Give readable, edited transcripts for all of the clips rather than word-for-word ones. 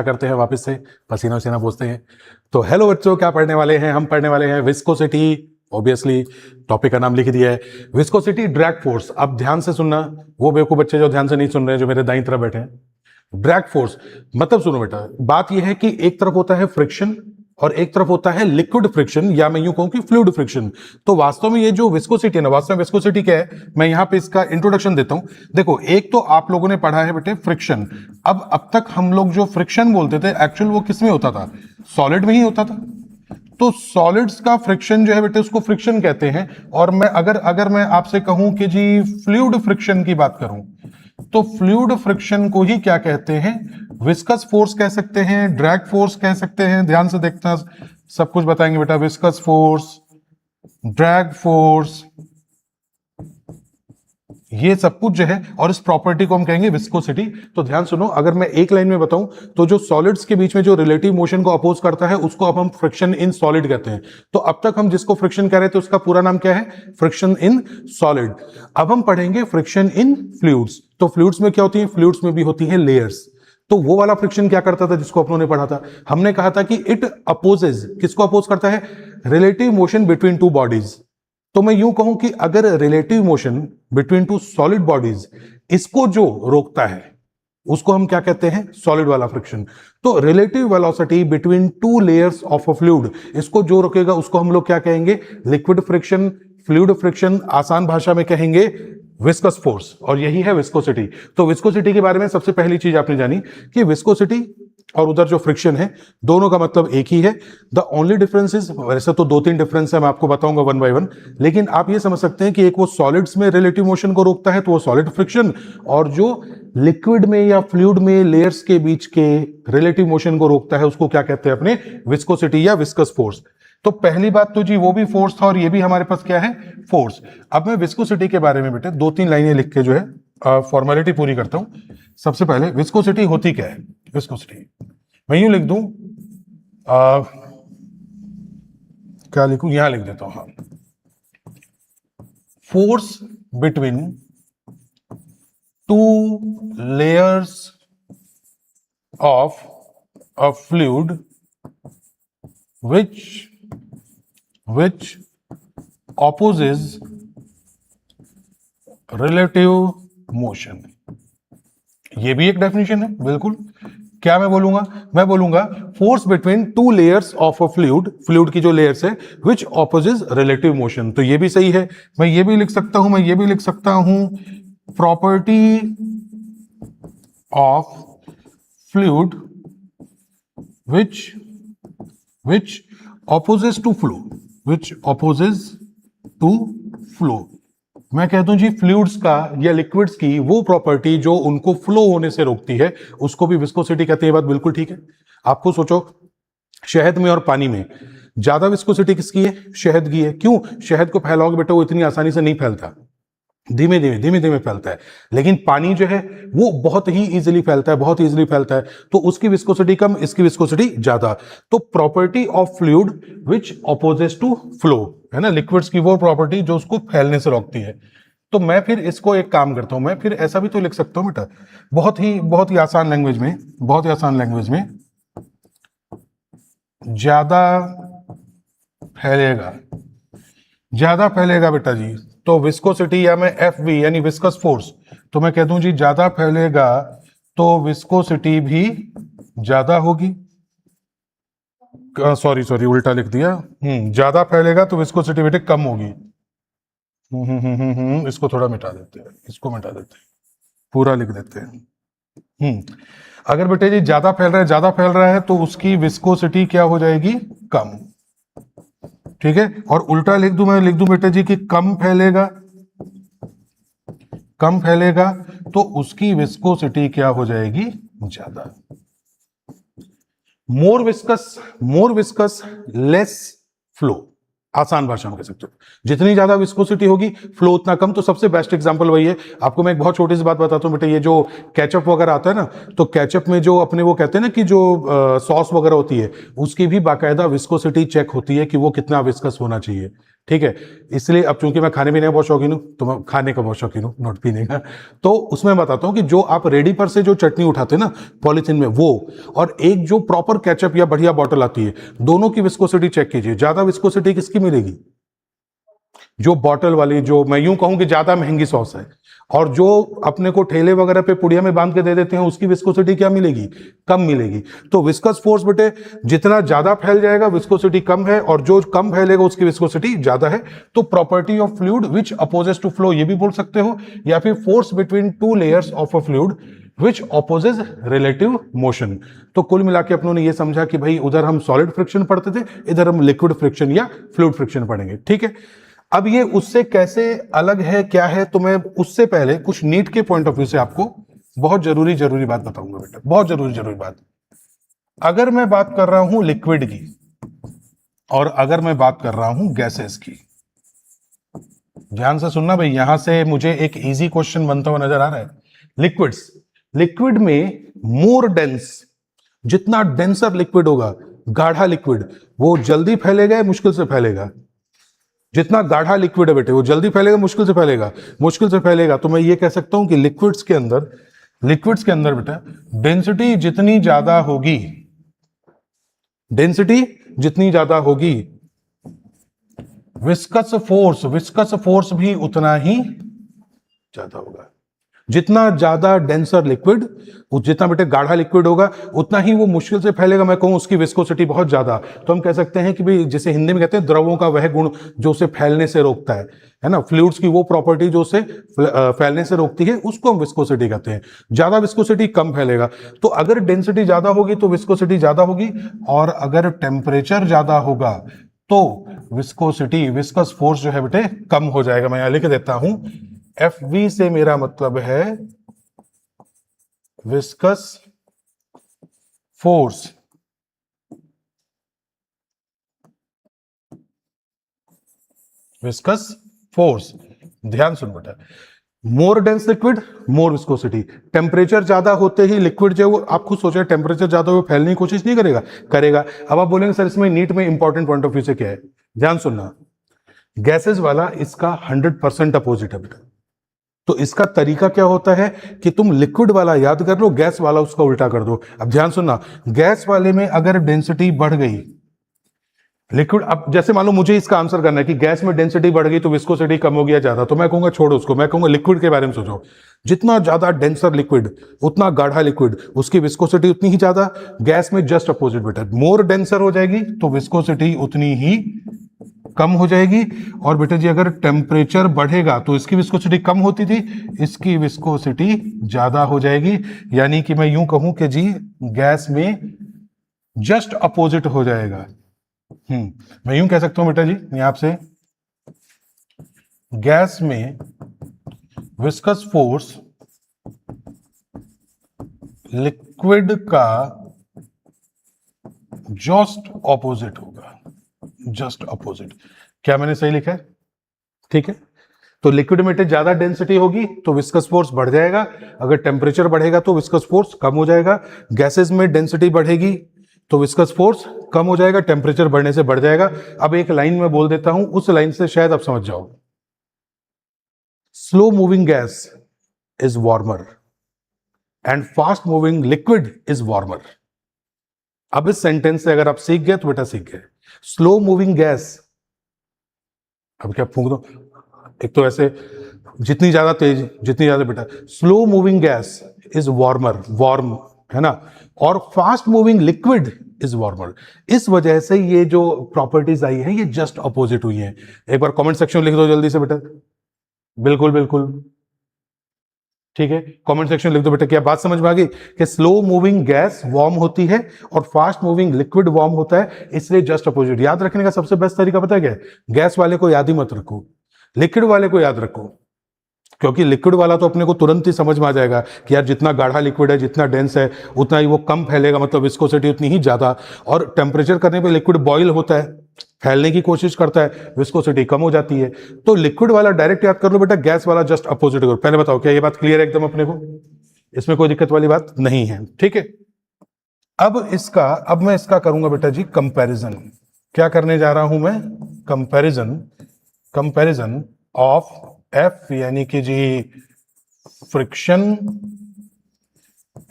करते हैं वापस से, पसीना वसीना पोंछते हैं। तो हेलो बच्चों, क्या पढ़ने वाले हैं? हम पढ़ने वाले हैं विस्कोसिटी। ऑब्वियसली टॉपिक का नाम लिख दिया है, विस्कोसिटी ड्रैग फोर्स। अब ध्यान से सुनना, वो बेवकूफ बच्चे जो ध्यान से नहीं सुन रहे हैं, जो मेरे दाईं तरफ बैठे हैं। ड्रैग फोर्स मतलब, सुनो बेटा, बात यह है कि एक तरफ होता है फ्रिक्शन और एक तरफ होता है लिक्विड फ्रिक्शन, या मैं यूं कहूं कि फ्लूइड फ्रिक्शन। तो वास्तव में ये जो विस्कोसिटी है ना, वास्तव में विस्कोसिटी क्या है, मैं यहां पे इसका इंट्रोडक्शन देता हूं। देखो, एक तो आप लोगों ने पढ़ा है बेटे फ्रिक्शन। अब तक हम लोग जो फ्रिक्शन बोलते थे, एक्चुअल वो किस में होता था? सॉलिड में ही होता था। तो सॉलिड्स का फ्रिक्शन जो है बेटे, उसको फ्रिक्शन कहते हैं। और मैं अगर मैं आपसे कहूं कि जी फ्लूइड फ्रिक्शन की बात करूं, तो फ्लूइड फ्रिक्शन को ही क्या कहते हैं? विस्कस फोर्स कह सकते हैं, ड्रैग फोर्स कह सकते हैं। ध्यान से देखना, सब कुछ बताएंगे बेटा। विस्कस फोर्स, ड्रैग फोर्स, ये सब कुछ जो है, और इस प्रॉपर्टी को हम कहेंगे विस्कोसिटी। तो ध्यान सुनो, अगर मैं एक लाइन में बताऊं तो जो सॉलिड्स के बीच में जो रिलेटिव मोशन को अपोज करता है, उसको अब हम फ्रिक्शन इन सॉलिड कहते हैं। तो अब तक हम जिसको फ्रिक्शन कह रहे थे, उसका पूरा नाम क्या है? Friction in solid. अब हम पढ़ेंगे फ्रिक्शन इन फ्लूइड्स। तो फ्लूइड्स में क्या होती है? फ्लूइड्स में भी होती है लेयर्स। तो वो वाला फ्रिक्शन क्या करता था जिसको अपनों ने पढ़ा था? हमने कहा था कि इट अपोजेज, किसको अपोज करता है? Relative motion between two bodies. तो मैं यूं कहूं कि अगर relative motion between two solid bodies, इसको जो रोकता है, उसको हम क्या कहते हैं? सॉलिड वाला फ्रिक्शन। तो relative velocity between two layers of a fluid, इसको जो रोकेगा उसको हम लोग क्या कहेंगे? लिक्विड फ्रिक्शन, फ्लूइड फ्रिक्शन, आसान भाषा में कहेंगे विस्कस फोर्स। और यही है विस्कोसिटी। तो विस्कोसिटी के बारे में सबसे पहली चीज आपने जानी कि विस्कोसिटी और उधर जो फ्रिक्शन है, दोनों का मतलब एक ही है। द ओनली डिफरेंस इज, वैसे तो दो तीन डिफरेंस है, मैं आपको बताऊंगा वन बाय वन, लेकिन आप ये समझ सकते हैं कि एक वो सॉलिड्स में रिलेटिव मोशन को रोकता है, तो वो सॉलिड फ्रिक्शन, और जो लिक्विड में या फ्लूइड में लेयर्स के बीच के रिलेटिव मोशन को रोकता है, उसको क्या कहते हैं अपने? विस्कोसिटी या विस्कस फोर्स। तो पहली बात तो जी वो भी फोर्स था, और ये भी हमारे पास क्या है? फोर्स। अब मैं विस्कोसिटी के बारे में बेटे दो तीन लाइनें लिख के जो है फॉर्मेलिटी पूरी करता हूं। सबसे पहले विस्कोसिटी होती क्या है? विस्कोसिटी मैं यूं लिख दूं, क्या लिखूं? यहां लिख देता हूं, हाँ। Force between two layers of a fluid which opposes relative motion। ये भी एक डेफिनेशन है, बिल्कुल। क्या मैं बोलूंगा? मैं बोलूंगा force between two layers of a fluid, fluid की जो लेयर्स है, विच ऑपोजेस रिलेटिव मोशन। तो ये भी सही है। मैं ये भी लिख सकता हूं, मैं ये भी लिख सकता हूं, property of fluid which opposes to flow, which opposes to flow। मैं कहता हूं जी फ्लूइड्स का या लिक्विड्स की वो प्रॉपर्टी जो उनको फ्लो होने से रोकती है, उसको भी विस्कोसिटी कहते हैं। बात बिल्कुल ठीक है। आपको सोचो, शहद में और पानी में ज्यादा विस्कोसिटी किसकी है? शहद की है। क्यों? शहद को फैलाओगे बेटा, वो इतनी आसानी से नहीं फैलता, धीमे धीमे फैलता है। लेकिन पानी जो है वो बहुत ही इजीली फैलता है, बहुत इजीली फैलता है। तो उसकी विस्कोसिटी कम, इसकी विस्कोसिटी ज्यादा। तो property of fluid which opposes to flow, है ना, लिक्विड्स की वो प्रॉपर्टी जो उसको फैलने से रोकती है। तो मैं फिर इसको एक काम करता हूं, मैं फिर ऐसा भी तो लिख सकता हूं बेटा, बहुत ही आसान लैंग्वेज में, बहुत ही आसान लैंग्वेज में, ज्यादा फैलेगा बेटा जी, तो विस्कोसिटी, या मैं FV यानी विस्कस फोर्स, तो मैं कह दूं जी ज्यादा फैलेगा तो विस्कोसिटी भी ज्यादा होगी। सॉरी उल्टा लिख दिया। ज्यादा फैलेगा तो विस्कोसिटी बेटे कम होगी। इसको थोड़ा मिटा देते हैं, इसको मिटा देते हैं, पूरा लिख देते हैं। अगर बेटे जी ज्यादा फैल रहा है तो उसकी विस्कोसिटी क्या हो जाएगी? कम। ठीक है। और उल्टा लिख दूं, मैं लिख दूं बेटे जी कि कम फैलेगा तो उसकी विस्कोसिटी क्या हो जाएगी? ज्यादा। मोर विस्कस लेस फ्लो, आसान भाषा में कह सकते हो। जितनी ज्यादा विस्कोसिटी होगी, फ्लो उतना कम। तो सबसे बेस्ट एग्जांपल वही है। आपको मैं एक बहुत छोटी सी बात बताता हूं बेटे, ये जो केचप वगैरह आता है ना, तो केचप में जो अपने वो कहते हैं ना कि जो सॉस वगैरह होती है, उसकी भी बाकायदा विस्कोसिटी चेक होती है कि वो कितना विस्कस होना चाहिए। ठीक है। इसलिए अब चूंकि मैं खाने पीने का बहुत शौकीन हूं, तो मैं खाने का बहुत शौकीन हूं, नोट पीने का। तो उसमें बताता हूं कि जो आप रेडी पर से जो चटनी उठाते हैं ना पॉलिथीन में, वो और एक जो प्रॉपर केचप या बढ़िया बॉटल आती है, दोनों की विस्कोसिटी चेक कीजिए। ज्यादा विस्कोसिटी किसकी मिलेगी? जो बॉटल वाली, जो मैं यूं कहूं कि ज्यादा महंगी सॉस है। और जो अपने को ठेले वगैरह पे पुड़िया में बांध के दे देते हैं, उसकी विस्कोसिटी क्या मिलेगी? कम मिलेगी। तो विस्कस फोर्स बेटे जितना ज्यादा फैल जाएगा विस्कोसिटी कम है, और जो कम फैलेगा उसकी विस्कोसिटी ज्यादा है। तो property of fluid which opposes to flow, ये भी बोल सकते हो, या फिर force between two layers of a fluid which opposes relative motion. तो कुल मिला के अपनों ने ये समझा कि भाई उधर हम सॉलिड फ्रिक्शन पढ़ते थे, इधर हम लिक्विड फ्रिक्शन या फ्लूइड फ्रिक्शन पढ़ेंगे। ठीक है। अब ये उससे कैसे अलग है, क्या है, तो मैं उससे पहले कुछ नीट के पॉइंट ऑफ व्यू से आपको बहुत जरूरी बात बताऊंगा बेटा, बहुत जरूरी बात। अगर मैं बात कर रहा हूं लिक्विड की और अगर मैं बात कर रहा हूं गैसेस की, ध्यान से सुनना भाई, यहां से मुझे एक इजी क्वेश्चन बनता हुआ नजर आ रहा है। लिक्विड्स, लिक्विड में मोर डेंस, जितना डेंसर लिक्विड होगा, गाढ़ा लिक्विड, वो जल्दी फैलेगा या मुश्किल से फैलेगा? जितना गाढ़ा लिक्विड है बेटे वो जल्दी फैलेगा मुश्किल से फैलेगा? मुश्किल से फैलेगा। तो मैं ये कह सकता हूं कि लिक्विड्स के अंदर बेटा डेंसिटी जितनी ज्यादा होगी, डेंसिटी जितनी ज्यादा होगी, विस्कस फोर्स भी उतना ही ज्यादा होगा। जितना ज्यादा डेंसर लिक्विड, जितना बेटे गाढ़ा लिक्विड होगा, उतना ही वो मुश्किल से फैलेगा। मैं कहूं उसकी विस्कोसिटी बहुत ज्यादा। तो हम कह सकते हैं कि भाई जिसे हिंदी में कहते हैं द्रवों का वह गुण जो उसे फैलने से रोकता है ना, फ्लूइड्स की वो प्रॉपर्टी जो उसे फैलने से रोकती है, उसको हम विस्कोसिटी कहते हैं। ज्यादा विस्कोसिटी कम फैलेगा। तो अगर डेंसिटी ज्यादा होगी तो विस्कोसिटी ज्यादा होगी, और अगर टेम्परेचर ज्यादा होगा तो विस्कोसिटी, विस्कस फोर्स जो है बेटे कम हो जाएगा। मैं यहां लिख देता हूं, FV से मेरा मतलब है विस्कस फोर्स। विस्कस फोर्स, ध्यान सुन बेटा, मोर डेंस लिक्विड मोर विस्कोसिटी। टेम्परेचर ज्यादा होते ही लिक्विड जो आप खुद सोचे, टेम्परेचर ज्यादा हो फैलने की कोशिश नहीं करेगा? करेगा। अब आप बोलेंगे सर इसमें नीट में इंपॉर्टेंट पॉइंट ऑफ व्यू से क्या है? ध्यान सुनना, गैसेस वाला इसका 100% अपोजिट है बेटा। तो इसका तरीका क्या होता है कि तुम लिक्विड वाला याद कर लो, गैस वाला उसका उल्टा कर दो। अब ध्यान सुनना, गैस वाले में अगर डेंसिटी बढ़ गई, लिक्विड, अब जैसे मान लो मुझे इसका आंसर करना है कि गैस में डेंसिटी बढ़ गई तो विस्कोसिटी कम हो गया ज्यादा, तो मैं कहूंगा छोड़ो उसको, मैं कहूंगा लिक्विड के बारे में सोचो। जितना ज्यादा डेंसर लिक्विड, उतना गाढ़ा लिक्विड, उसकी विस्कोसिटी उतनी ही ज्यादा। गैस में जस्ट अपोजिट बेटा, मोर डेंसर हो जाएगी तो विस्कोसिटी उतनी ही कम हो जाएगी। और बेटा जी अगर टेम्परेचर बढ़ेगा तो इसकी विस्कोसिटी कम होती थी, इसकी विस्कोसिटी ज्यादा हो जाएगी। यानी कि मैं यूं कहूं कि जी गैस में जस्ट अपोजिट हो जाएगा। मैं यूं कह सकता हूं बेटा जी यहां आपसे, गैस में विस्कस फोर्स लिक्विड का जस्ट ऑपोजिट होगा। जस्ट ऑपोजिट, क्या मैंने सही लिखा है? ठीक है। तो लिक्विड में ज्यादा डेंसिटी होगी तो विस्कस फोर्स बढ़ जाएगा, अगर टेम्परेचर बढ़ेगा तो विस्कस फोर्स कम हो जाएगा। गैसेस में डेंसिटी बढ़ेगी तो विस्कस फोर्स कम हो जाएगा, टेम्परेचर बढ़ने से बढ़ जाएगा। अब एक लाइन में बोल देता हूं, उस लाइन से शायद आप समझ जाओ। Slow moving gas is warmer and fast moving liquid is warmer. अब इस सेंटेंस से अगर आप सीख गए तो बेटा सीख गए। स्लो मूविंग गैस, अब क्या फूंक दो, एक तो ऐसे जितनी ज्यादा तेज जितनी ज्यादा बेटा, slow moving gas is warmer, warm है ना, और fast moving liquid is warmer. इस वजह से ये जो प्रॉपर्टीज आई है ये जस्ट अपोजिट हुई है। एक बार कमेंट सेक्शन लिख दो जल्दी से बेटा। बिल्कुल बिल्कुल ठीक है, कमेंट सेक्शन लिख दो बेटा। क्या बात समझ में आ गई कि स्लो मूविंग गैस वार्म होती है और फास्ट मूविंग लिक्विड वार्म होता है, इसलिए जस्ट अपोजिट। याद रखने का सबसे बेस्ट तरीका पता है क्या है? गैस वाले को याद ही मत रखो, लिक्विड वाले को याद रखो, क्योंकि लिक्विड वाला तो अपने को तुरंत ही समझ में आ जाएगा कि यार जितना गाढ़ा लिक्विड है, जितना डेंस है, उतना ही वो कम फैलेगा, मतलब विस्कोसिटी उतनी ही ज्यादा। और टेम्परेचर करने पे लिक्विड बॉयल होता है, फैलने की कोशिश करता है, विस्कोसिटी कम हो जाती है। तो लिक्विड वाला डायरेक्ट याद कर लो बेटा, गैस वाला जस्ट अपोजिट करो। पहले बताओ क्या ये बात क्लियर है एकदम अपने को? इसमें कोई दिक्कत वाली बात नहीं है, ठीक है। अब मैं इसका करूंगा बेटा जी कंपैरिजन। क्या करने जा रहा हूं मैं? कंपैरिजन कंपैरिजन ऑफ एफ यानी कि जी फ्रिक्शन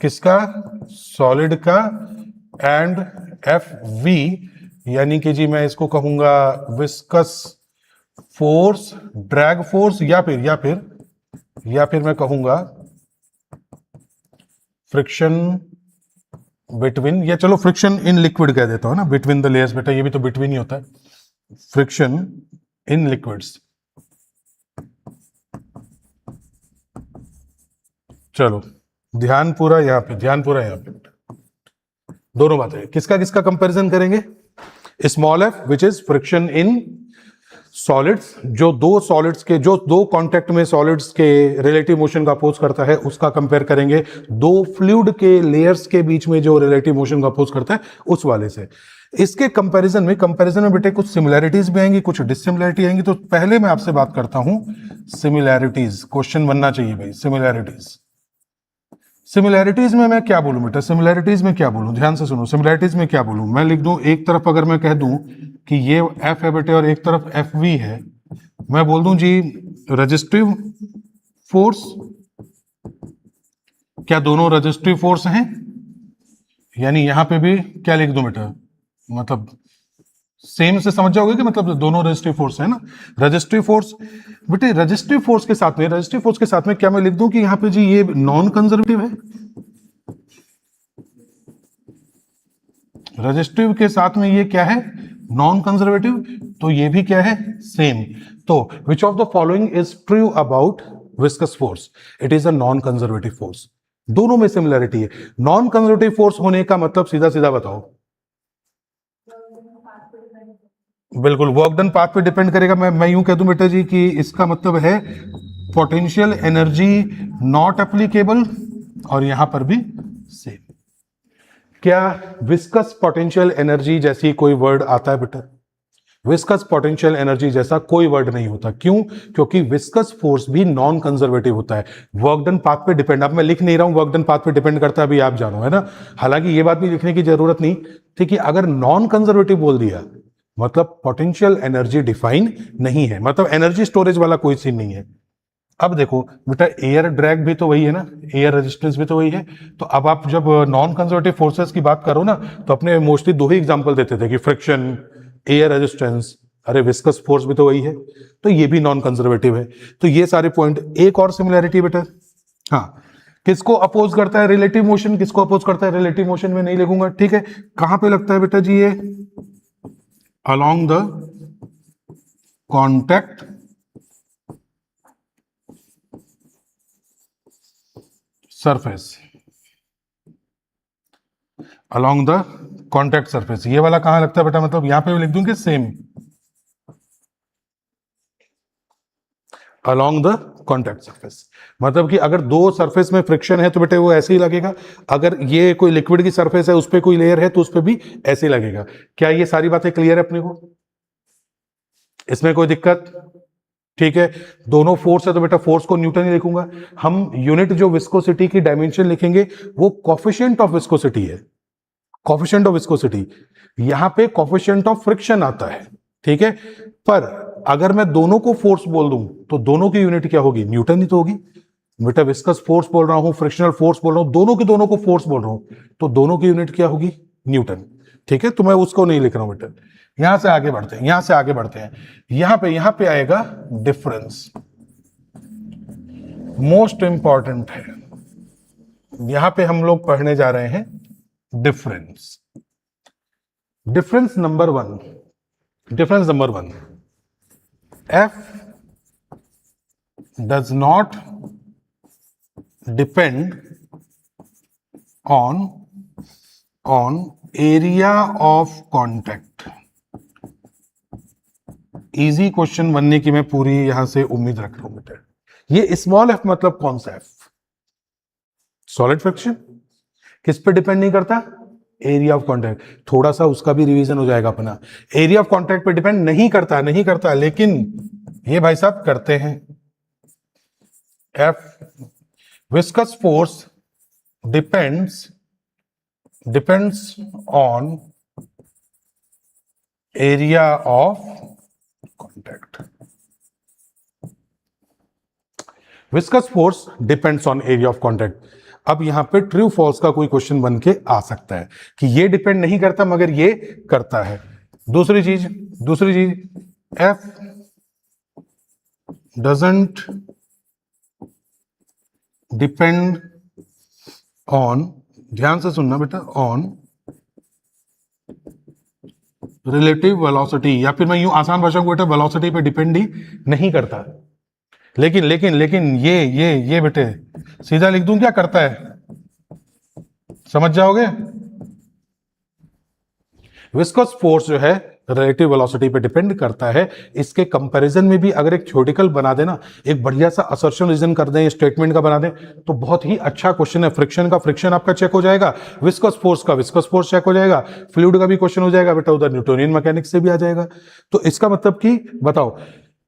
किसका, सॉलिड का, एंड एफ वी यानी कि जी मैं इसको कहूंगा विस्कस फोर्स, ड्रैग फोर्स, या फिर मैं कहूंगा फ्रिक्शन बिटवीन, या चलो फ्रिक्शन इन लिक्विड कह देता हूं ना, बिटवीन द लेयर्स, बेटा ये भी तो बिटवीन ही होता है, फ्रिक्शन इन लिक्विड्स। चलो ध्यान पूरा यहाँ पे, दोनों बातें किसका किसका कंपैरिजन करेंगे, small F which is friction in solids, जो दो कांटेक्ट में सॉलिड्स के रिलेटिव मोशन का अपोज करता है उसका कंपेयर करेंगे दो फ्लूइड के लेयर्स के बीच में जो रिलेटिव मोशन का अपोज करता है उस वाले से। इसके कंपैरिजन में बेटे कुछ सिमिलैरिटीज भी आएंगी, कुछ डिसिमिलैरिटी आएंगी। तो पहले मैं आपसे बात करता हूं सिमिलैरिटीज, क्वेश्चन बनना चाहिए भाई, सिमिलैरिटीज में मैं क्या बोलूं बेटा, ध्यान से सुनो, सिमिलैरिटीज में क्या बोलूं, मैं लिख दूं एक तरफ अगर मैं कह दूं कि ये एफ है बेटे और एक तरफ एफ वी है, मैं बोल दूं जी रेजिस्टिव फोर्स, क्या दोनों रेजिस्टिव फोर्स हैं, यानी यहां पे भी क्या लिख दूं बेटा, मतलब सेम से समझ जाओगे कि मतलब दोनों रेजिस्टिव फोर्स है ना, रेजिस्टिव फोर्स बेटे, रेजिस्टिव फोर्स के साथ में क्या मैं लिख दूं कि यहां पे जी ये नॉन कंजर्वेटिव है, रेजिस्टिव के साथ में ये क्या है, नॉन कंजर्वेटिव, तो ये भी क्या है, सेम। तो which of the following is true about viscous force, it is a non conservative force. दोनों में सिमिलरिटी है, नॉन कंजर्वेटिव फोर्स होने का मतलब सीधा सीधा बताओ, बिल्कुल वर्क डन पाथ पे डिपेंड करेगा। मैं यूं कह दूं बेटा जी कि इसका मतलब है पोटेंशियल एनर्जी नॉट एप्लीकेबल, और यहां पर भी सेम। क्या विस्कस पोटेंशियल एनर्जी जैसी कोई वर्ड आता है बेटा, विस्कस पोटेंशियल एनर्जी जैसा कोई वर्ड नहीं होता, क्यों, क्योंकि विस्कस फोर्स भी नॉन कंजर्वेटिव होता है, वर्क डन पाथ पे डिपेंड। अब मैं लिख नहीं रहा हूं वर्क डन पाथ पे डिपेंड करता है, अभी आप जानो, है ना, हालांकि ये बात भी लिखने की जरूरत नहीं, ठीक है, अगर नॉन कंजर्वेटिव बोल दिया मतलब पोटेंशियल एनर्जी डिफाइन नहीं है, मतलब एनर्जी स्टोरेज वाला कोई सीन नहीं है। अब देखो बेटा एयर ड्रैग भी तो वही है ना, एयर रेजिस्टेंस भी तो वही है, तो अब आप जब नॉन कंजर्वेटिव फोर्सेस की बात करो ना तो अपने मोस्टली दो ही एग्जांपल देते थे कि फ्रिक्शन, एयर रेजिस्टेंस, अरे विस्कस फोर्स भी तो वही है, तो ये भी नॉन कंजर्वेटिव है। तो ये सारे पॉइंट। एक और सिमिलैरिटी बेटा, हाँ, किसको अपोज करता है, रिलेटिव मोशन किसको अपोज करता है, रिलेटिव मोशन में नहीं लिखूंगा, ठीक है, कहां पे लगता है बेटा जी ये, along the contact surface, along the contact surface, ये वाला कहां लगता है बेटा, मतलब यहां पे लिख दूं कि same along the contact surface, मतलब कि अगर दो सरफेस में फ्रिक्शन है तो बेटे वो ऐसे ही लगेगा, अगर ये कोई लिक्विड की सरफेस है उस पर कोई लेयर है तो उस पर भी ऐसे ही लगेगा। क्या ये सारी बातें क्लियर है अपने को, इसमें कोई दिक्कत, ठीक है। दोनों फोर्स है तो बेटा फोर्स को न्यूटन ही लिखूंगा, हम यूनिट जो विस्कोसिटी की डायमेंशन लिखेंगे वो कोफिशिएंट ऑफ विस्कोसिटी है, कोफिशिएंट ऑफ विस्कोसिटी, यहां पे कोफिशिएंट ऑफ फ्रिक्शन आता है, ठीक है। पर अगर मैं दोनों को फोर्स बोल दूं तो दोनों की यूनिट क्या होगी, न्यूटन ही तो होगी बेटा, विस्कस फोर्स बोल रहा हूं, फ्रिक्शनल फोर्स बोल रहा हूं, दोनों को फोर्स बोल रहा हूं, तो दोनों की यूनिट क्या होगी, न्यूटन, ठीक है। तो मैं उसको नहीं लिख रहा हूं बेटा, यहां से आगे बढ़ते हैं, यहां पे आएगा डिफरेंस, मोस्ट इंपॉर्टेंट है, यहां पे हम लोग पढ़ने जा रहे हैं difference, difference number one, F does not depend on area of contact. Easy question बनने की मैं पूरी यहां से उम्मीद रख रहा हूं बेटा। ये स्मॉल एफ मतलब कौन सा एफ, सॉलिड फ्रिक्शन, किस पे डिपेंड नहीं करता, एरिया ऑफ कॉन्टैक्ट, थोड़ा सा उसका भी रिवीजन हो जाएगा अपना, एरिया ऑफ कॉन्टैक्ट पे डिपेंड नहीं करता, लेकिन ये भाई साहब करते हैं, F viscous force depends on area of contact, viscous force depends on area of contact. अब यहां पे ट्रू फॉल्स का कोई क्वेश्चन बन के आ सकता है कि ये डिपेंड नहीं करता मगर ये करता है। दूसरी चीज एफ डजंट डिपेंड ऑन, ध्यान से सुनना बेटा, ऑन रिलेटिव वेलोसिटी, या फिर मैं यूं आसान भाषा में बेटा वेलोसिटी पे डिपेंड ही नहीं करता। लेकिन ये बेटे सीधा लिख दूं, क्या करता है समझ जाओगे। विस्कस फोर्स जो है रिलेटिव वेलोसिटी पे डिपेंड करता है। इसके कंपैरिजन में भी अगर एक थ्योरेटिकल बना देना, एक बढ़िया सा असर्शन रीजन कर दें, स्टेटमेंट का बना दें, तो बहुत ही अच्छा क्वेश्चन है। फ्रिक्शन का फ्रिक्शन आपका चेक हो जाएगा, विस्कस फोर्स का विस्कस फोर्स चेक हो जाएगा, फ्लूइड का भी क्वेश्चन हो जाएगा बेटा, उधर न्यूटोनियन मैकेनिक्स से भी आ जाएगा। तो इसका मतलब कि बताओ,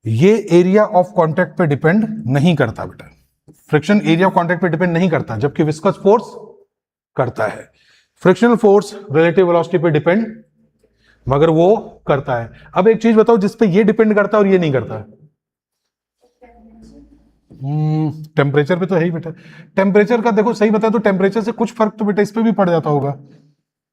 ये एरिया ऑफ कॉन्टैक्ट पे डिपेंड नहीं करता बेटा, फ्रिक्शन एरिया ऑफ कॉन्टैक्ट पे डिपेंड नहीं करता, जबकि विस्कस फोर्स करता है। फ्रिक्शनल फोर्स रिलेटिव वेलोसिटी पे डिपेंड मगर वो करता है। अब एक चीज बताओ जिसपे ये डिपेंड करता है और ये नहीं करता। टेम्परेचर पे तो है ही बेटा। टेम्परेचर का देखो सही बताया तो टेम्परेचर से कुछ फर्क तो बेटा इस पे भी पड़ जाता होगा।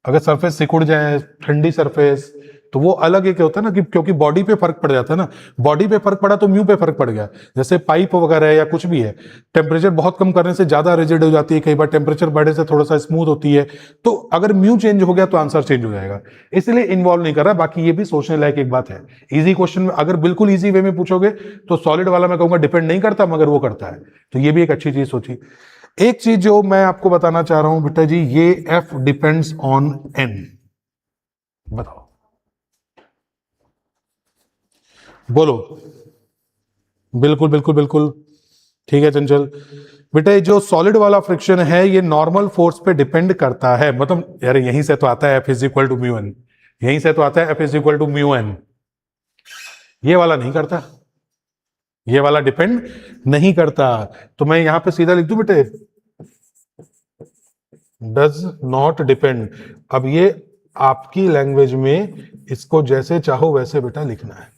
अगर सरफेस सिकुड़ जाए, ठंडी सरफेस, तो वो अलग एक होता है ना कि क्योंकि बॉडी पे फर्क पड़ जाता है ना, बॉडी पे फर्क पड़ा तो म्यू पे फर्क पड़ गया। जैसे पाइप वगैरह है या कुछ भी है, टेम्परेचर बहुत कम करने से ज्यादा रिजिड हो जाती है, कई बार टेम्परेचर बढ़ने से थोड़ा सा स्मूथ होती है। तो अगर म्यू चेंज हो गया तो आंसर चेंज हो जाएगा, इसलिए इन्वॉल्व नहीं कर रहा। बाकी ये भी सोचने लायक एक बात है। इजी क्वेश्चन में अगर बिल्कुल इजी वे में पूछोगे तो सॉलिड वाला मैं कहूंगा डिपेंड नहीं करता मगर वो करता है। तो ये भी एक अच्छी चीज सोची। एक चीज जो मैं आपको बताना चाह रहा हूं बेटा जी, ये एफ डिपेंड्स ऑन एन। बताओ, बोलो। बिल्कुल बिल्कुल बिल्कुल ठीक है चंचल बेटा। ये जो सॉलिड वाला फ्रिक्शन है ये नॉर्मल फोर्स पे डिपेंड करता है। मतलब यार यहीं से तो आता है F is equal to mu N, यहीं से तो आता है F is equal to mu N. ये वाला नहीं करता, ये वाला डिपेंड नहीं करता। तो मैं यहां पे सीधा लिख दूं बेटे, डज नॉट डिपेंड। अब ये आपकी लैंग्वेज में इसको जैसे चाहो वैसे बेटा लिखना है।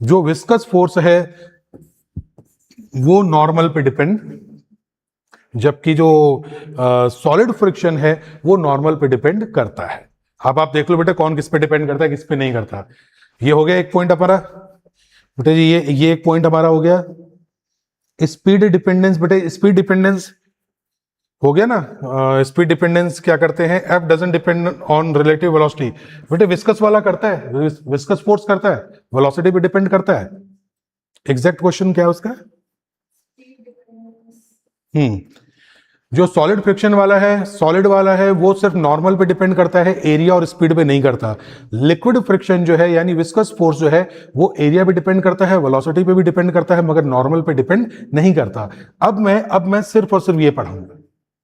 जो विस्कस फोर्स है वो नॉर्मल पे डिपेंड, जबकि जो सॉलिड फ्रिक्शन है वो नॉर्मल पे डिपेंड करता है। अब आप देख लो बेटा कौन किस पे डिपेंड करता है किस पे नहीं करता। ये हो गया एक पॉइंट हमारा बेटा जी, ये एक पॉइंट हमारा हो गया। स्पीड डिपेंडेंस बेटे, स्पीड डिपेंडेंस हो गया ना। स्पीड डिपेंडेंस क्या करते हैं, F doesn't depend on relative velocity. बेटे विस्कस वाला करता है, विस्कस फोर्स करता है, वेलोसिटी पे डिपेंड करता है। एग्जैक्ट क्वेश्चन क्या है उसका। जो सॉलिड फ्रिक्शन वाला है, सॉलिड वाला है, वो सिर्फ नॉर्मल पे डिपेंड करता है, एरिया और स्पीड पे नहीं करता। लिक्विड फ्रिक्शन जो है यानी विस्कस फोर्स जो है वो एरिया पे डिपेंड करता है, वेलोसिटी पे भी डिपेंड करता है, मगर नॉर्मल पे डिपेंड नहीं करता। अब मैं सिर्फ और सिर्फ ये पढ़ाऊंगा,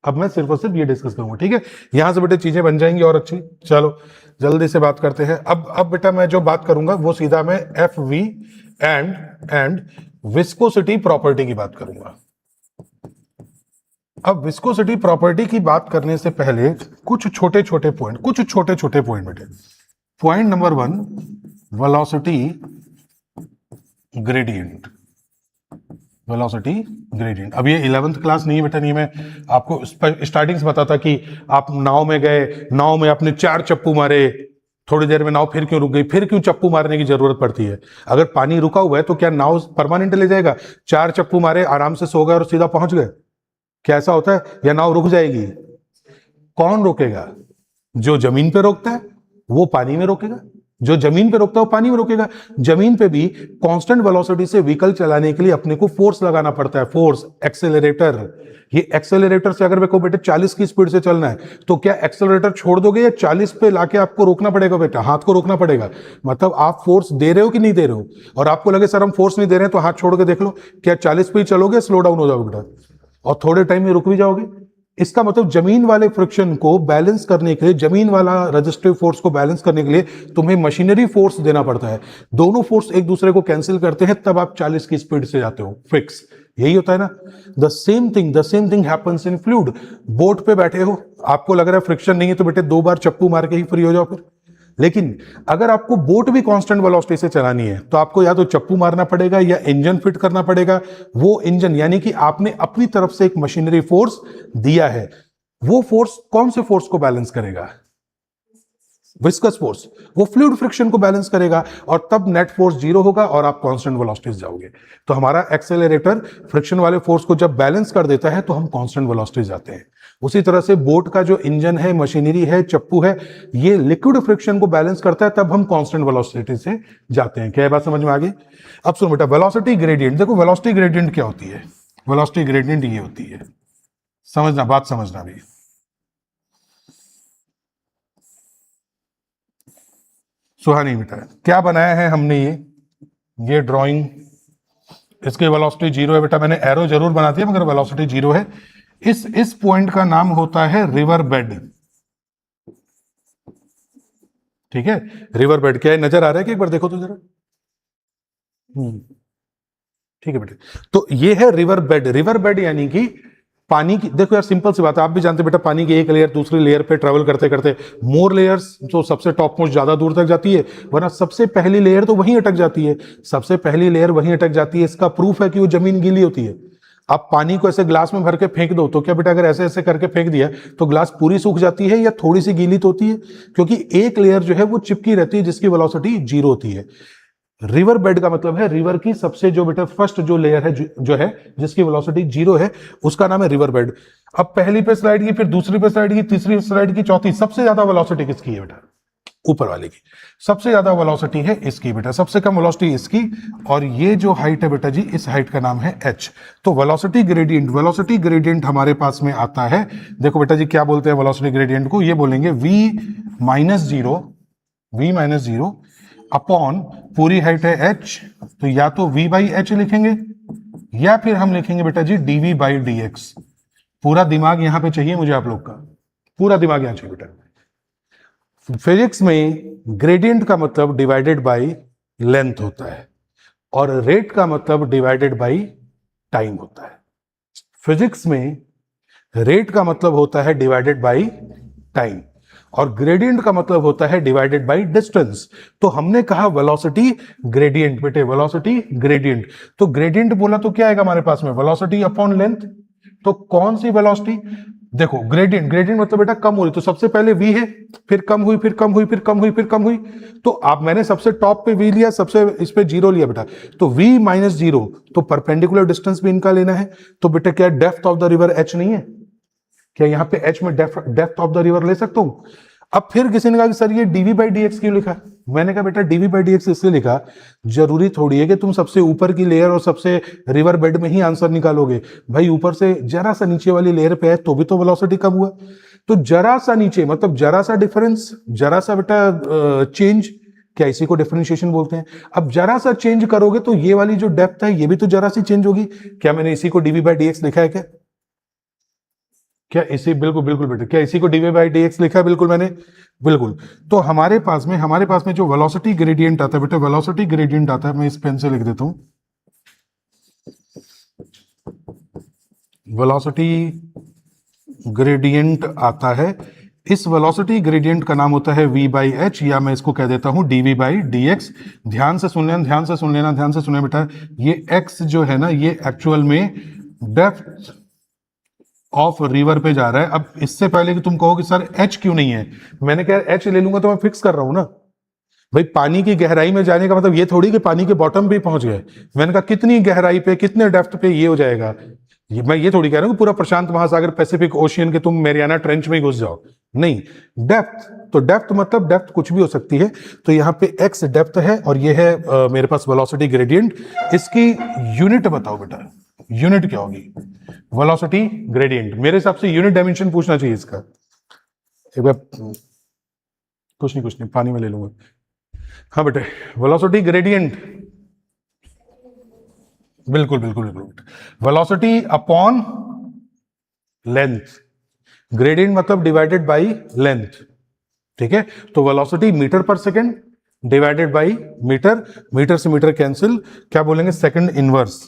अब मैं सिर्फ और सिर्फ ये डिस्कस करूंगा, ठीक है। यहां से बेटे चीजें बन जाएंगी और अच्छी। चलो जल्दी से बात करते हैं। अब बेटा मैं जो बात करूंगा वो सीधा मैं F V and viscosity property की बात करूंगा। अब विस्कोसिटी प्रॉपर्टी की बात करने से पहले कुछ छोटे छोटे पॉइंट बेटे। Point number 1, velocity gradient. Velocity gradient. अब ये 11th क्लास नहीं है बेटा, नहीं मैं आपको स्टार्टिंग से बताता कि आप नाव में गए, नाव में आपने 4 चप्पू मारे, थोड़ी देर में नाव फिर क्यों रुक गई, फिर क्यों चप्पू मारने की जरूरत पड़ती है। अगर पानी रुका हुआ है तो क्या नाव परमानेंट ले जाएगा। 4 चप्पू मारे, आराम से सो गए और सीधा पहुंच गए, क्या ऐसा होता है, या नाव रुक जाएगी। कौन रोकेगा, जो जमीन पे रोकता है वो पानी में रोकेगा, जो जमीन पे रोकता है वो पानी में रोकेगा। जमीन पे भी कांस्टेंट वेलोसिटी से व्हीकल चलाने के लिए अपने को फोर्स लगाना पड़ता है, फोर्स, एक्सेलरेटर। ये एक्सेलरेटर से अगर मेरे बेटे 40 की स्पीड से चलना है तो क्या एक्सेलरेटर छोड़ दोगे या 40 पे लाके आपको रोकना पड़ेगा बेटा, हाथ को रोकना पड़ेगा। मतलब आप फोर्स दे रहे हो कि नहीं दे रहे हो, और आपको लगे सर हम फोर्स नहीं दे रहे हैं तो हाथ छोड़ के देख लो, क्या 40 पे ही चलोगे, स्लो डाउन हो जाओगे बेटा और थोड़े टाइम में रुक भी जाओगे। इसका मतलब जमीन वाले फ्रिक्शन को बैलेंस करने के लिए, जमीन वाला रेजिस्टिव फोर्स को बैलेंस करने के लिए तुम्हें मशीनरी फोर्स देना पड़ता है। दोनों फोर्स एक दूसरे को कैंसिल करते हैं, तब आप 40 की स्पीड से जाते हो, फिक्स। यही होता है ना। The same thing happens in fluid. Boat पे बैठे हो, आपको लग रहा है फ्रिक्शन नहीं है तो बेटे 2 बार चप्पू मार के ही फ्री हो जाओ, फिर लेकिन अगर आपको बोट भी कांस्टेंट वेलोसिटी से चलानी है तो आपको या तो चप्पू मारना पड़ेगा या इंजन फिट करना पड़ेगा। वो इंजन यानी कि आपने अपनी तरफ से एक मशीनरी फोर्स दिया है, वो फोर्स कौन से फोर्स को बैलेंस करेगा? विस्कस फोर्स, वो फ्लूइड फ्रिक्शन को बैलेंस करेगा और तब नेट फोर्स जीरो होगा और आप कांस्टेंट वेलोसिटी जाओगे। तो हमारा एक्सेलरेटर फ्रिक्शन वाले फोर्स को जब बैलेंस कर देता है तो हम कांस्टेंट वेलोसिटी जाते हैं। उसी तरह से बोट का जो इंजन है, मशीनरी है, चप्पू है, ये लिक्विड फ्रिक्शन को बैलेंस करता है, तब हम कांस्टेंट वेलोसिटी से जाते हैं। क्या ये बात समझ में आ गई? अब सुनो बेटा, वेलोसिटी ग्रेडियंट देखो, वेलोसिटी ग्रेडियंट क्या होती है? वेलोसिटी ग्रेडियंट ये होती है, समझना, बात समझना भी। सुहानी बेटा, क्या बनाया है हमने? ये ड्राइंग, इसकी वेलोसिटी जीरो है बेटा, मैंने एरो जरूर बना दिया मगर वेलोसिटी जीरो है। इस पॉइंट का नाम होता है रिवर बेड। ठीक है, रिवर बेड क्या है, नजर आ रहा है कि एक बार देखो तो जरा। ठीक है बेटे, तो ये है रिवर बेड। रिवर बेड यानी कि पानी की, देखो यार सिंपल सी बात है, आप भी जानते बेटा, पानी की एक लेयर दूसरी लेयर पे ट्रेवल करते करते मोर लेयर्स, तो सबसे टॉप मोस्ट ज्यादा दूर तक जाती है, वरना सबसे पहली लेयर तो वहीं अटक जाती है। सबसे पहली लेयर वहीं अटक जाती है, इसका प्रूफ है कि वो जमीन गीली होती है। आप पानी को ऐसे ग्लास में भर के फेंक दो तो क्या बेटा, अगर ऐसे ऐसे करके फेंक दिया तो ग्लास पूरी सूख जाती है या थोड़ी सी गीली तो होती है? क्योंकि एक लेयर जो है वो चिपकी रहती है जिसकी वेलोसिटी जीरो होती है। रिवर बेड का मतलब है रिवर की सबसे जो बेटा फर्स्ट जो लेयर है जो है जिसकी वेलोसिटी जीरो है, उसका नाम है रिवर बेड। अब पहली पे स्लाइड की, फिर दूसरी पे स्लाइड की, तीसरी स्लाइड की, चौथी, सबसे ज्यादा वेलोसिटी किसकी है बेटा? ऊपर वाले की। सबसे ज्यादा वेलोसिटी है इसकी बेटा, सबसे कम वेलोसिटी इसकी। और ये जो हाइट है बेटा जी, इस हाइट का नाम है एच। तो वेलोसिटी ग्रेडियंट, वेलोसिटी ग्रेडियंट हमारे पास में आता है, देखो बेटा जी क्या बोलते हैं वेलोसिटी ग्रेडियंट को, ये बोलेंगे v माइनस जीरो अपॉन पूरी हाइट है h, तो या तो v बाई एच लिखेंगे या फिर हम लिखेंगे बेटा जी dv बाई dx। पूरा दिमाग यहां पे चाहिए मुझे आप लोग का, पूरा दिमाग यहां चाहिए बेटा। फिजिक्स में ग्रेडियंट का मतलब डिवाइडेड बाई लेंथ होता है और रेट का मतलब डिवाइडेड बाई टाइम होता है। फिजिक्स में रेट का मतलब होता है डिवाइडेड बाई टाइम और ग्रेडियंट का मतलब होता है डिवाइडेड बाय डिस्टेंस। तो हमने कहा वेलोसिटी ग्रेडियंट बेटे, वेलोसिटी ग्रेडियंट। तो ग्रेडियंट बोला तो क्या आएगा हमारे पास में? Velocity upon length. तो कौन सी वेलोसिटी? देखो ग्रेडियंट, ग्रेडियंट मतलब बेटा कम हो रही, तो सबसे पहले v है, फिर कम हुई, फिर कम हुई, फिर कम हुई, फिर कम हुई। तो आप, मैंने सबसे टॉप पे v लिया, सबसे इस पे जीरो लिया बेटा, तो v माइनस जीरो, तो परपेंडिकुलर डिस्टेंस भी इनका लेना है। तो बेटा क्या depth of the river h नहीं है? क्या यहाँ पे h में डेप्थ ऑफ द रिवर ले सकता हूं? अब फिर किसी ने कहा कि सर ये dv बाई dx क्यों लिखा? मैंने कहा बेटा dv बाई dx इसलिए लिखा, जरूरी थोड़ी है कि तुम सबसे ऊपर की लेयर और सबसे रिवर बेड में ही आंसर निकालोगे। भाई ऊपर से जरा सा नीचे वाली लेयर पे है तो भी तो वेलोसिटी कम हुआ। तो जरा सा नीचे मतलब जरा सा डिफरेंस, जरा सा बेटा चेंज, क्या इसी को डिफरेंशिएशन बोलते हैं। अब जरा सा चेंज करोगे तो ये वाली जो डेप्थ है ये भी तो जरा सी चेंज होगी। क्या मैंने इसी को dv बाई dx लिखा है? क्या इसी, बिल्कुल बिल्कुल बेटे, क्या इसी को dv बाई dx लिखा है? बिल्कुल मैंने, बिल्कुल। तो हमारे पास में जो वेलोसिटी ग्रेडियंट आता है बेटे, वेलोसिटी ग्रेडियंट आता है, मैं इस पेन से लिख देता हूं, वेलोसिटी ग्रेडियंट आता है, इस वेलोसिटी ग्रेडियंट का नाम होता है v बाई एच, या मैं इसको कह देता हूं dv बाई dx। ध्यान से सुन लेना, ध्यान से सुन लेना, ध्यान से सुने बेटा, ये x जो है ना, ये एक्चुअल में डेप्थ ऑफ रिवर पे जा रहा है। अब इससे पहले कि तुम कहो कि सर h क्यों नहीं है, मैंने कहा h ले लूंगा तो मैं फिक्स कर रहा हूं ना भाई। पानी की गहराई में जाने का मतलब ये थोड़ी कि पानी के बॉटम पे पहुंच गए। मैंने कहा कितनी गहराई पे, कितने डेप्थ पे ये हो जाएगा। मैं ये थोड़ी कह रहा हूं कि पूरा प्रशांत महासागर, पैसिफिक ओशियन के तुम मैरियाना ट्रेंच में ही घुस जाओ, नहीं। डेप्थ, तो डेप्थ मतलब डेप्थ कुछ भी हो सकती है। तो यहाँ पे x डेप्थ है और ये है मेरे पास वेलोसिटी ग्रेडियंट। इसकी यूनिट बताओ बेटा, यूनिट क्या होगी? वेलोसिटी ग्रेडियंट, मेरे हिसाब से यूनिट डायमेंशन पूछना चाहिए इसका। एक बार, कुछ नहीं, पानी में ले लूंगा। हाँ बेटे, वेलोसिटी ग्रेडियंट, बिल्कुल बिल्कुल बिल्कुल, वेलोसिटी अपॉन लेंथ। ग्रेडियंट मतलब डिवाइडेड बाय लेंथ, ठीक है। तो velocity metre per second divided by metre, metre से मीटर कैंसिल, क्या बोलेंगे? सेकंड इनवर्स,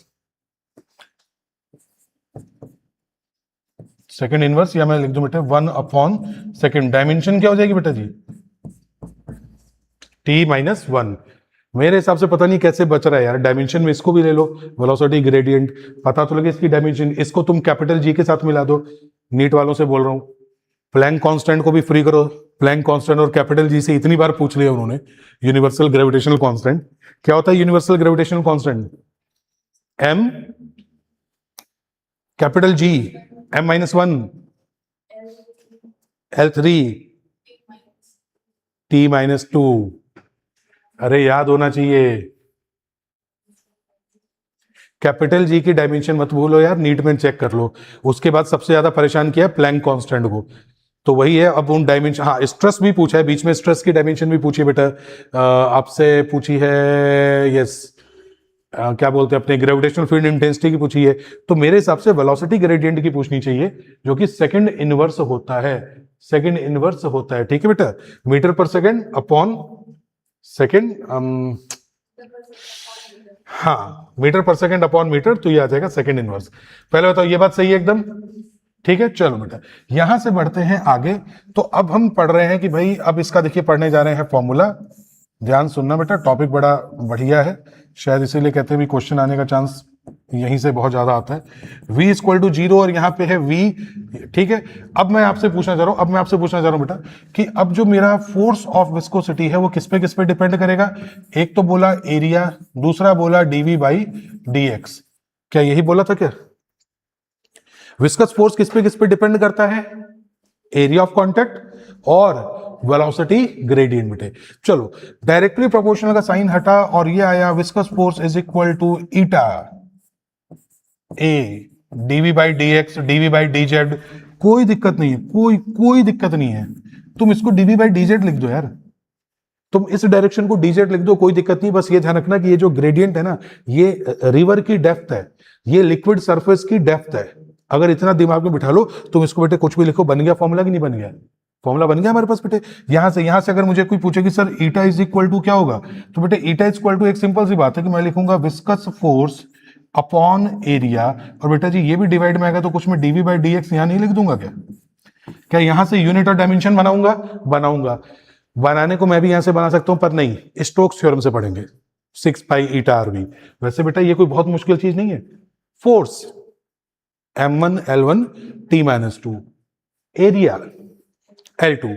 सेकंड इनवर्स, या मैं लिख दूं बेटा 1 अपॉन सेकंड। डायमेंशन क्या हो जाएगी बेटा जी? T-1। मेरे हिसाब से पता नहीं कैसे बच रहा है यार, डायमेंशन में इसको भी ले लो, वेलोसिटी ग्रेडियंट पता तो लगे इसकी डायमेंशन, इसको तुम कैपिटल जी के साथ मिला दो। नीट वालों से बोल रहा हूं, प्लैंक कांस्टेंट को भी फ्री करो। प्लैंक कांस्टेंट और कैपिटल जी से इतनी बार पूछ लिया उन्होंने। यूनिवर्सल ग्रेविटेशनल कांस्टेंट क्या होता है? Universal gravitational constant M capital G M-1 L3 T-2। अरे याद होना चाहिए, कैपिटल जी की डायमेंशन मत भूलो यार, नीट में चेक कर लो। उसके बाद सबसे ज्यादा परेशान किया प्लैंक कांस्टेंट को, तो वही है। अब उन डायमेंशन, हाँ स्ट्रेस भी पूछा है बीच में, स्ट्रेस की डायमेंशन भी पूछी बेटा आपसे पूछी है। यस, क्या बोलते हैं अपने ग्रेविटेशनल फील्ड इंटेंसिटी की पूछी है। तो मेरे हिसाब से वेलोसिटी ग्रेडियंट की पूछनी चाहिए, जो कि सेकंड इनवर्स होता है। सेकंड इनवर्स होता है, ठीक है बेटा, मीटर पर सेकंड अपॉन सेकंड, हाँ मीटर पर सेकंड अपॉन मीटर, तो ये आ जाएगा सेकंड इनवर्स। पहले बताओ ये बात सही है एकदम? ठीक है, चलो बेटा यहां से बढ़ते हैं आगे। तो अब हम पढ़ रहे हैं कि भाई अब इसका देखिए पढ़ने जा रहे हैं फॉर्मूला। ध्यान सुनना बेटा, टॉपिक बड़ा बढ़िया है, शायद इसीलिए कहते हैं भी क्वेश्चन आने का चांस यहीं से बहुत ज्यादा आता है। v इक्वल टू 0 और यहाँ पे है v, ठीक है। अब मैं आपसे पूछना चाह रहा हूं बेटा कि अब जो मेरा फोर्स ऑफ विस्कोसिटी है वो किस पे डिपेंड करेगा? एक तो बोला एरिया, दूसरा बोला dv/dx। क्या यही बोला था क्या? विस्कस फोर्स किस पे डिपेंड करता है? एरिया ऑफ कांटेक्ट और वेलोसिटी ग्रेडियंट बेटे। चलो डायरेक्टली प्रोपोर्शनल का साइन हटा और ये आया viscous force is equal to eta A dv/dx dv/dz। कोई दिक्कत नहीं है, कोई दिक्कत नहीं है, तुम इसको dv/dz लिख दो यार, तुम इस डायरेक्शन को dz लिख दो, कोई दिक्कत नहीं। बस ये ध्यान रखना कि ये जो ग्रेडियंट है ना, ये रिवर की डेप्थ है, ये लिक्विड सरफेस की डेप्थ है। अगर इतना दिमाग में बिठा लो, तुम इसको बेटे कुछ भी लिखो, बन गया फॉर्मूला कि नहीं बन गया? फॉर्मूला बन गया हमारे पास बेटे। यहां से अगर मुझे कोई पूछे कि sir eta is equal to क्या होगा, तो बेटे ईटा इज इक्वल टू एक सिंपल सी बात है कि मैं लिखूंगा विस्कस फोर्स अपॉन एरिया, और बेटा जी ये भी डिवाइड में आएगा तो कुछ मैं dv/dx यहां नहीं लिख दूंगा क्या? क्या यहां से यूनिट और डायमेंशन बनाऊंगा? बनाने को मैं भी यहां से बना सकता हूं, पर नहीं, स्टोक्स थ्योरम से पढ़ेंगे 6 पाई ईटा RV। वैसे बेटा ये कोई बहुत मुश्किल चीज नहीं है। Force M1 L1 T-2, area L2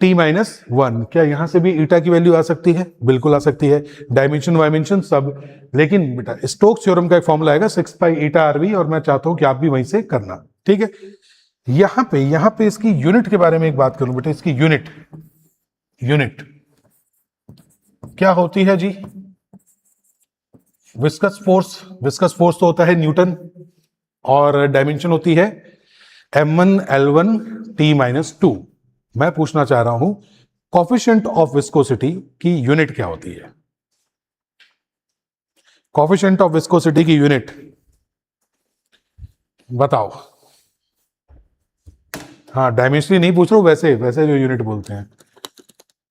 T-1। क्या यहां से भी ईटा की वैल्यू आ सकती है? बिल्कुल आ सकती है, डायमेंशन सब। लेकिन बेटा स्टोक्स थ्योरम का एक फॉर्मूला आएगा 6 पाई ईटा RV, और मैं चाहता हूं कि आप भी वहीं से करना, ठीक है। यहां पे इसकी यूनिट के बारे में एक बात करूं बेटा, इसकी यूनिट क्या होती है जी? विस्कस फोर्स तो होता है न्यूटन, और डायमेंशन होती है M1 L1 T-2। मैं पूछना चाह रहा हूं कोफिशिएंट ऑफ विस्कोसिटी की यूनिट क्या होती है? कोफिशिएंट ऑफ विस्कोसिटी की यूनिट बताओ। हाँ डायमेंशनली नहीं पूछ रहा हूं, वैसे जो यूनिट बोलते हैं।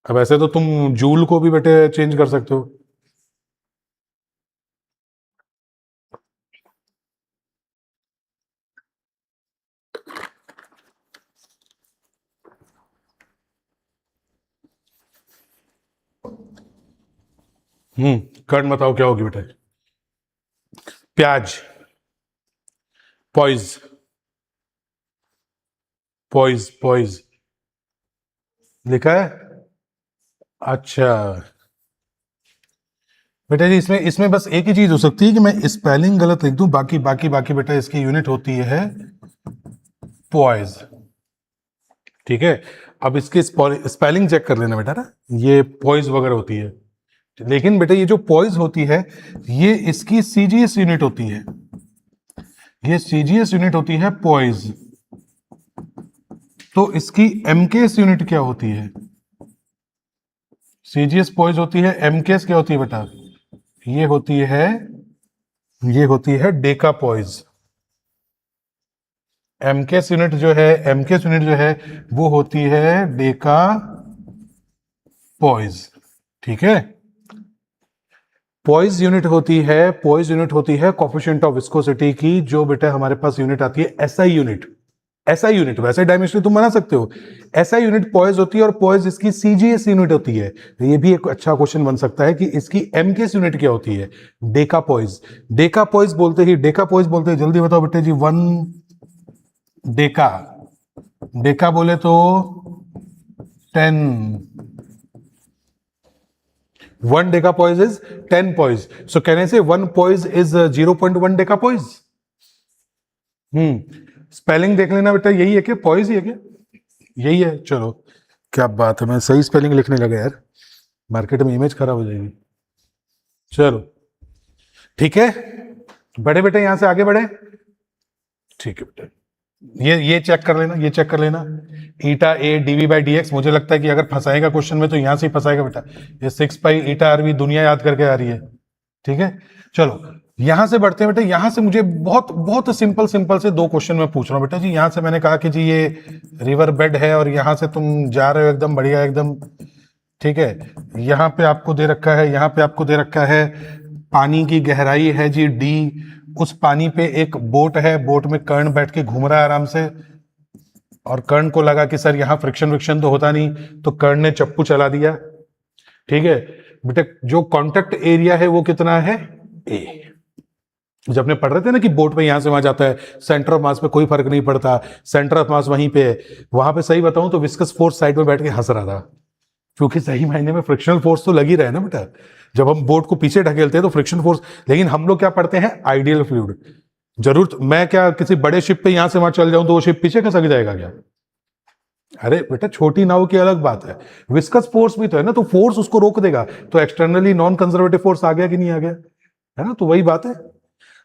अब ऐसे तो तुम जूल को भी बेटे चेंज कर सकते हो। कर्ड बताओ क्या होगी बेटा? प्याज, पॉइज लिखा है? अच्छा बेटा जी, इसमें बस एक ही चीज हो सकती है कि मैं स्पेलिंग गलत लिख दूं, बाकी बेटा इसकी यूनिट होती है पॉइज, ठीक है। अब इसकी स्पेलिंग चेक कर लेना बेटा ना, ये पॉइज वगैरह होती है। लेकिन बेटा ये जो पॉइज होती है, ये इसकी सीजीएस यूनिट होती है, ये सीजीएस यूनिट होती है पॉइज। तो इसकी एमकेएस यूनिट क्या होती है? सीजीएस पॉइज होती है, एमकेएस क्या होती है बेटा? ये होती है डेका पॉइज। एमकेएस यूनिट जो है वो होती है डेका पॉइज, ठीक है। पॉइज यूनिट होती है कोफिशिएंट ऑफ विस्कोसिटी की, जो बेटा हमारे पास यूनिट आती है एसआई यूनिट। SI यूनिट, वैसे डायमेंशनली तुम बना सकते हो, SI यूनिट पॉइज होती है और पॉइज इसकी CGS यूनिट होती है। ये भी एक अच्छा क्वेश्चन बन सकता है कि इसकी MKS यूनिट क्या होती है, डेका पॉइज। डेका पॉइज बोलते ही, डेका पॉइज बोलते ही, जल्दी बताओ बेटे जी, 1 डेका, डेका बोले तो 10, 1 deca poise is 10 poise, so कहने से 1 poise is 0.1 deca poise. Spelling देख लेना बेटा, यही है क्या, पॉइज ही है क्या, यही है। चलो क्या बात है, मैं सही स्पेलिंग लिखने लगा यार, मार्केट में इमेज खराब हो जाएगी। चलो ठीक है, बड़े बेटे यहां से आगे बढ़े, ठीक है बेटा, ये चेक कर लेना, ये चेक कर लेना, ईटा ए डीवी बाई डी एक्स। मुझे लगता है कि अगर फंसाएगा क्वेश्चन में तो यहां से ही फंसाएगा बेटा, ये 6 पाई ईटा आरवी दुनिया याद करके आ रही है, ठीक है। चलो यहां से बढ़ते हैं बेटा, यहां से मुझे बहुत बहुत सिंपल सिंपल से 2 क्वेश्चन मैं पूछ रहा हूं बेटा जी। यहां से मैंने कहा कि जी ये रिवर बेड है और यहां से तुम जा रहे हो एकदम बढ़िया एकदम, ठीक है। यहां पे आपको दे रखा है, यहां पे आपको दे रखा है पानी की गहराई है जी D, उस पानी पे एक बोट है, बोट में कर्ण बैठ के घूम रहा है आराम से, और कर्ण को लगा कि सर यहाँ फ्रिक्शन विक्शन तो होता नहीं, तो कर्ण ने चप्पू चला दिया, ठीक है बेटे। जो कांटेक्ट एरिया है वो कितना है, A। जब अपने पढ़ रहे थे ना कि बोट पे यहां से वहां जाता है, सेंटर ऑफ मास पे कोई फर्क नहीं पड़ता, सेंटर ऑफ मास वहीं पे है, वहां पे सही बताऊं तो विस्कस फोर्स साइड में बैठ के हंस रहा था, क्योंकि सही मायने में फ्रिक्शनल फोर्स तो लगी रहे ना बेटा, जब हम बोट को पीछे ढकेलते हैं तो फ्रिक्शन फोर्स। लेकिन हम लोग क्या पढ़ते हैं, आइडियल फ्लूइड। जरूर मैं क्या किसी बड़े शिप पे यहां से वहां चल जाऊं तो वो शिप पीछे खसक जाएगा क्या, अरे बेटा छोटी नाव की अलग बात है, विस्कस फोर्स भी तो है ना, तो फोर्स उसको रोक देगा, तो एक्सटर्नली नॉन कंजर्वेटिव फोर्स आ गया कि नहीं आ गया, है ना, तो वही बात है।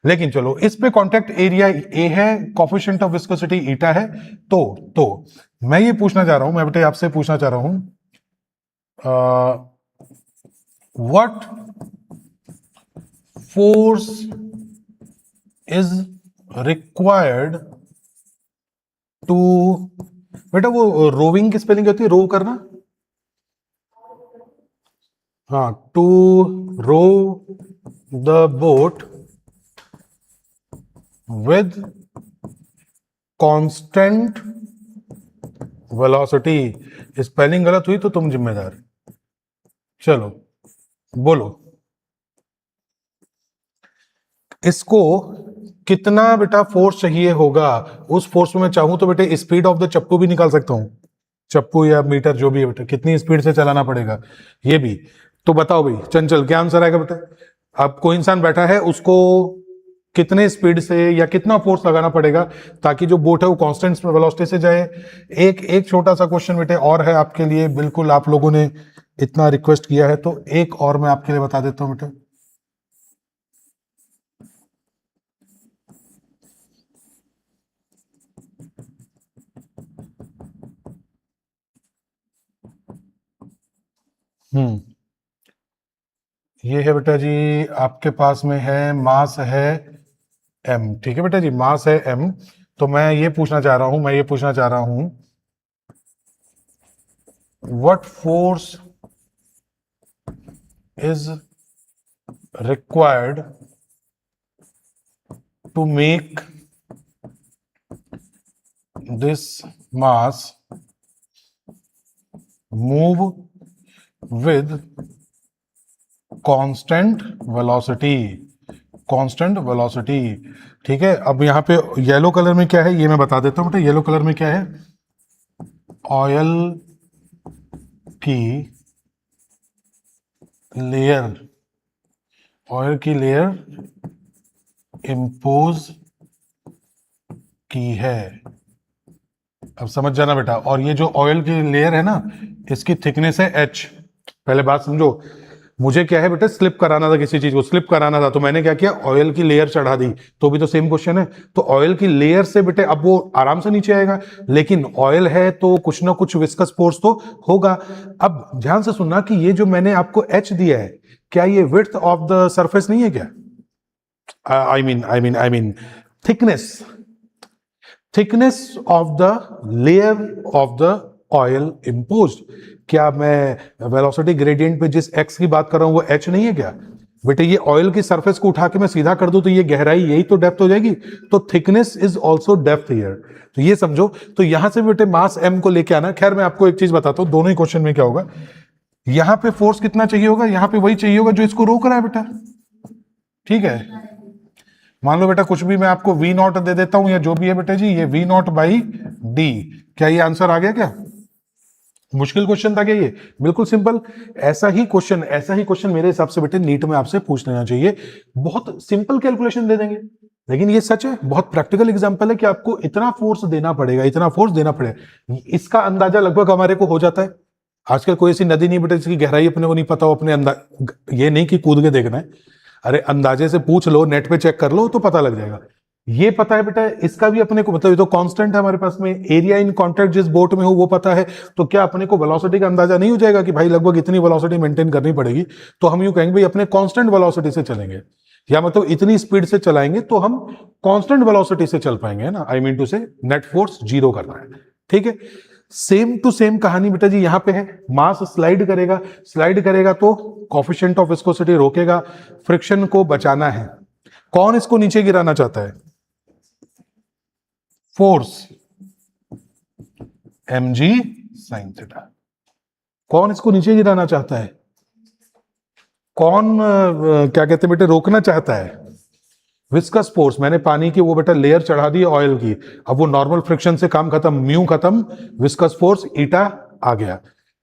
लेकिन चलो इस पे कांटेक्ट एरिया A है, कोफिशिएंट ऑफ विस्कोसिटी ईटा है, तो मैं ये पूछना चाह रहा हूं, मैं बेटे आपसे पूछना चाह रहा हूं, what force is required to, बेटा वो रोविंग की स्पेलिंग होती है, रो करना, हाँ, to row the boat with constant velocity. Spelling गलत हुई तो तुम जिम्मेदार। चलो बोलो इसको कितना बेटा फोर्स चाहिए होगा, उस फोर्स में मैं चाहूं तो बेटे स्पीड ऑफ द चप्पू भी निकाल सकता हूं, चप्पू या मीटर जो भी है बेटा, कितनी स्पीड से चलाना पड़ेगा ये भी। तो बताओ भाई चंचल क्या आंसर आएगा बेटा, अब कोई इंसान बैठा है उसको कितने स्पीड से या कितना फोर्स लगाना पड़ेगा ताकि जो बोट है वो कांस्टेंट वेलोसिटी से जाए। एक छोटा सा क्वेश्चन बेटे और है आपके लिए, बिल्कुल आप लोगों ने इतना रिक्वेस्ट किया है तो एक और मैं आपके लिए बता देता हूं बेटा। ये है बेटा जी आपके पास में है, मास है m, ठीक है बेटा जी, मास है m। तो मैं ये पूछना चाह रहा हूं what force is required to make this mass move with constant velocity, ठीक है। अब यहाँ पे येलो कलर में क्या है ये मैं बता देता हूँ बेटा, येलो कलर में क्या है, ऑयल की लेयर इंपोज की है। अब समझ जाना बेटा, और ये जो ऑयल की लेयर है ना इसकी थिकनेस है H। पहले बात समझो, मुझे क्या है बेटा स्लिप कराना था, किसी चीज को स्लिप कराना था, तो मैंने क्या किया, ऑयल की लेयर चढ़ा दी, तो भी तो सेम क्वेश्चन है। तो ऑयल की लेयर से बेटे अब वो आराम से नीचे आएगा, लेकिन ऑयल है तो कुछ ना कुछ विस्कस फोर्स तो होगा। अब ध्यान से सुनना कि ये जो मैंने आपको H दिया है, क्या ये विड्थ ऑफ द सरफेस नहीं है क्या, I mean thickness of the layer of the oil imposed. क्या मैं वेलोसिटी ग्रेडियंट पे जिस x की बात कर रहा हूं वो h नहीं है क्या, बेटे ये ऑयल की सरफेस को उठा के मैं सीधा कर दूं तो ये गहराई, यही तो डेप्थ हो जाएगी। तो thickness is also depth here. तो ये समझो, तो यहां से बेटे मास m को लेके आना। खैर मैं आपको एक चीज बताता हूं, दोनों ही क्वेश्चन में क्या होगा, यहां पे फोर्स कितना चाहिए होगा, यहां पे वही चाहिए होगा जो इसको रोक रहा है बेटा। ठीक है, मान लो बेटा कुछ भी मैं आपको v नॉट दे देता हूं या जो भी है बेटा जी, ये v नॉट बाई डी। क्या ये आंसर आ गया क्या? मुश्किल क्वेश्चन था क्या ये? बिल्कुल सिंपल। ऐसा ही क्वेश्चन मेरे हिसाब से बेटे नीट में आपसे पूछ लेना चाहिए। बहुत सिंपल कैलकुलेशन दे देंगे, लेकिन ये सच है, बहुत प्रैक्टिकल एग्जांपल है कि आपको इतना फोर्स देना पड़ेगा। इसका अंदाजा लगभग हमारे को हो जाता है। आजकल कोई ऐसी नदी नहीं बेटे जिसकी गहराई अपने को नहीं पता हो, अपने ये नहीं कि कूद के देखना है, अरे अंदाजे से पूछ लो, नेट पे चेक कर लो तो पता लग जाएगा। ये पता है बेटा, इसका भी अपने को मतलब ये तो कांस्टेंट है हमारे पास में, एरिया इन कांटेक्ट जिस बोट में हो वो पता है। तो क्या अपने को वेलोसिटी का अंदाजा नहीं हो जाएगा कि भाई लगभग इतनी वेलोसिटी मेंटेन करनी पड़ेगी? तो हम यूं कहेंगे भाई अपने कांस्टेंट वेलोसिटी से चलेंगे, या मतलब इतनी स्पीड से चलाएंगे तो हम कांस्टेंट वेलोसिटी से चल पाएंगे, है ना। आई मीन टू से नेट फोर्स जीरो करना है। ठीक है, सेम टू सेम कहानी बेटा जी यहां पे है। मास स्लाइड करेगा तो कोफिशिएंट ऑफ विस्कोसिटी रोकेगा, फ्रिक्शन को बचाना है। कौन इसको नीचे गिराना चाहता है? Force mg sin theta. कौन इसको नीचे गिराना चाहता है? कौन क्या कहते हैं बेटे रोकना चाहता है? Viscous force. मैंने पानी की वो बेटा लेयर चढ़ा दी ऑयल की, अब वो नॉर्मल फ्रिक्शन से काम खत्म, म्यू खत्म, विस्कस फोर्स ईटा आ गया।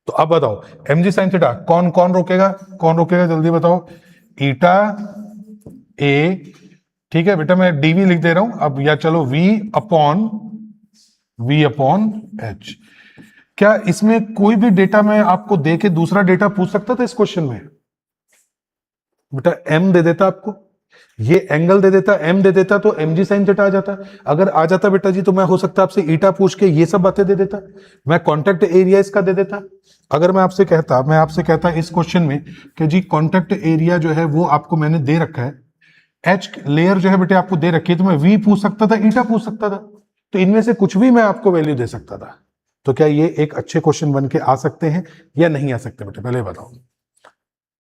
तो अब बताओ mg sin थीटा कौन रोकेगा जल्दी बताओ। ईटा ए, ठीक है बेटा, मैं dv लिख दे रहा हूं अब, या चलो v अपॉन h। क्या इसमें कोई भी डेटा मैं आपको दे के दूसरा डेटा पूछ सकता था इस क्वेश्चन में? बेटा m दे देता आपको, ये एंगल दे देता, m दे देता, तो mg sin थीटा आ जाता। अगर आ जाता बेटा जी तो मैं हो सकता आपसे ईटा पूछ के ये सब बातें दे देता, मैं कॉन्टेक्ट एरिया इसका दे देता। अगर मैं आपसे कहता इस क्वेश्चन में कि जी कॉन्टेक्ट एरिया जो है वो आपको मैंने दे रखा है, एच लेयर जो है बेटे आपको दे रखी है, तो मैं वी पूछ सकता था, ईटा पूछ सकता था, तो इनमें से कुछ भी मैं आपको वैल्यू दे सकता था। तो क्या ये एक अच्छे क्वेश्चन बन के आ सकते हैं या नहीं आ सकते बेटे, पहले बताओ।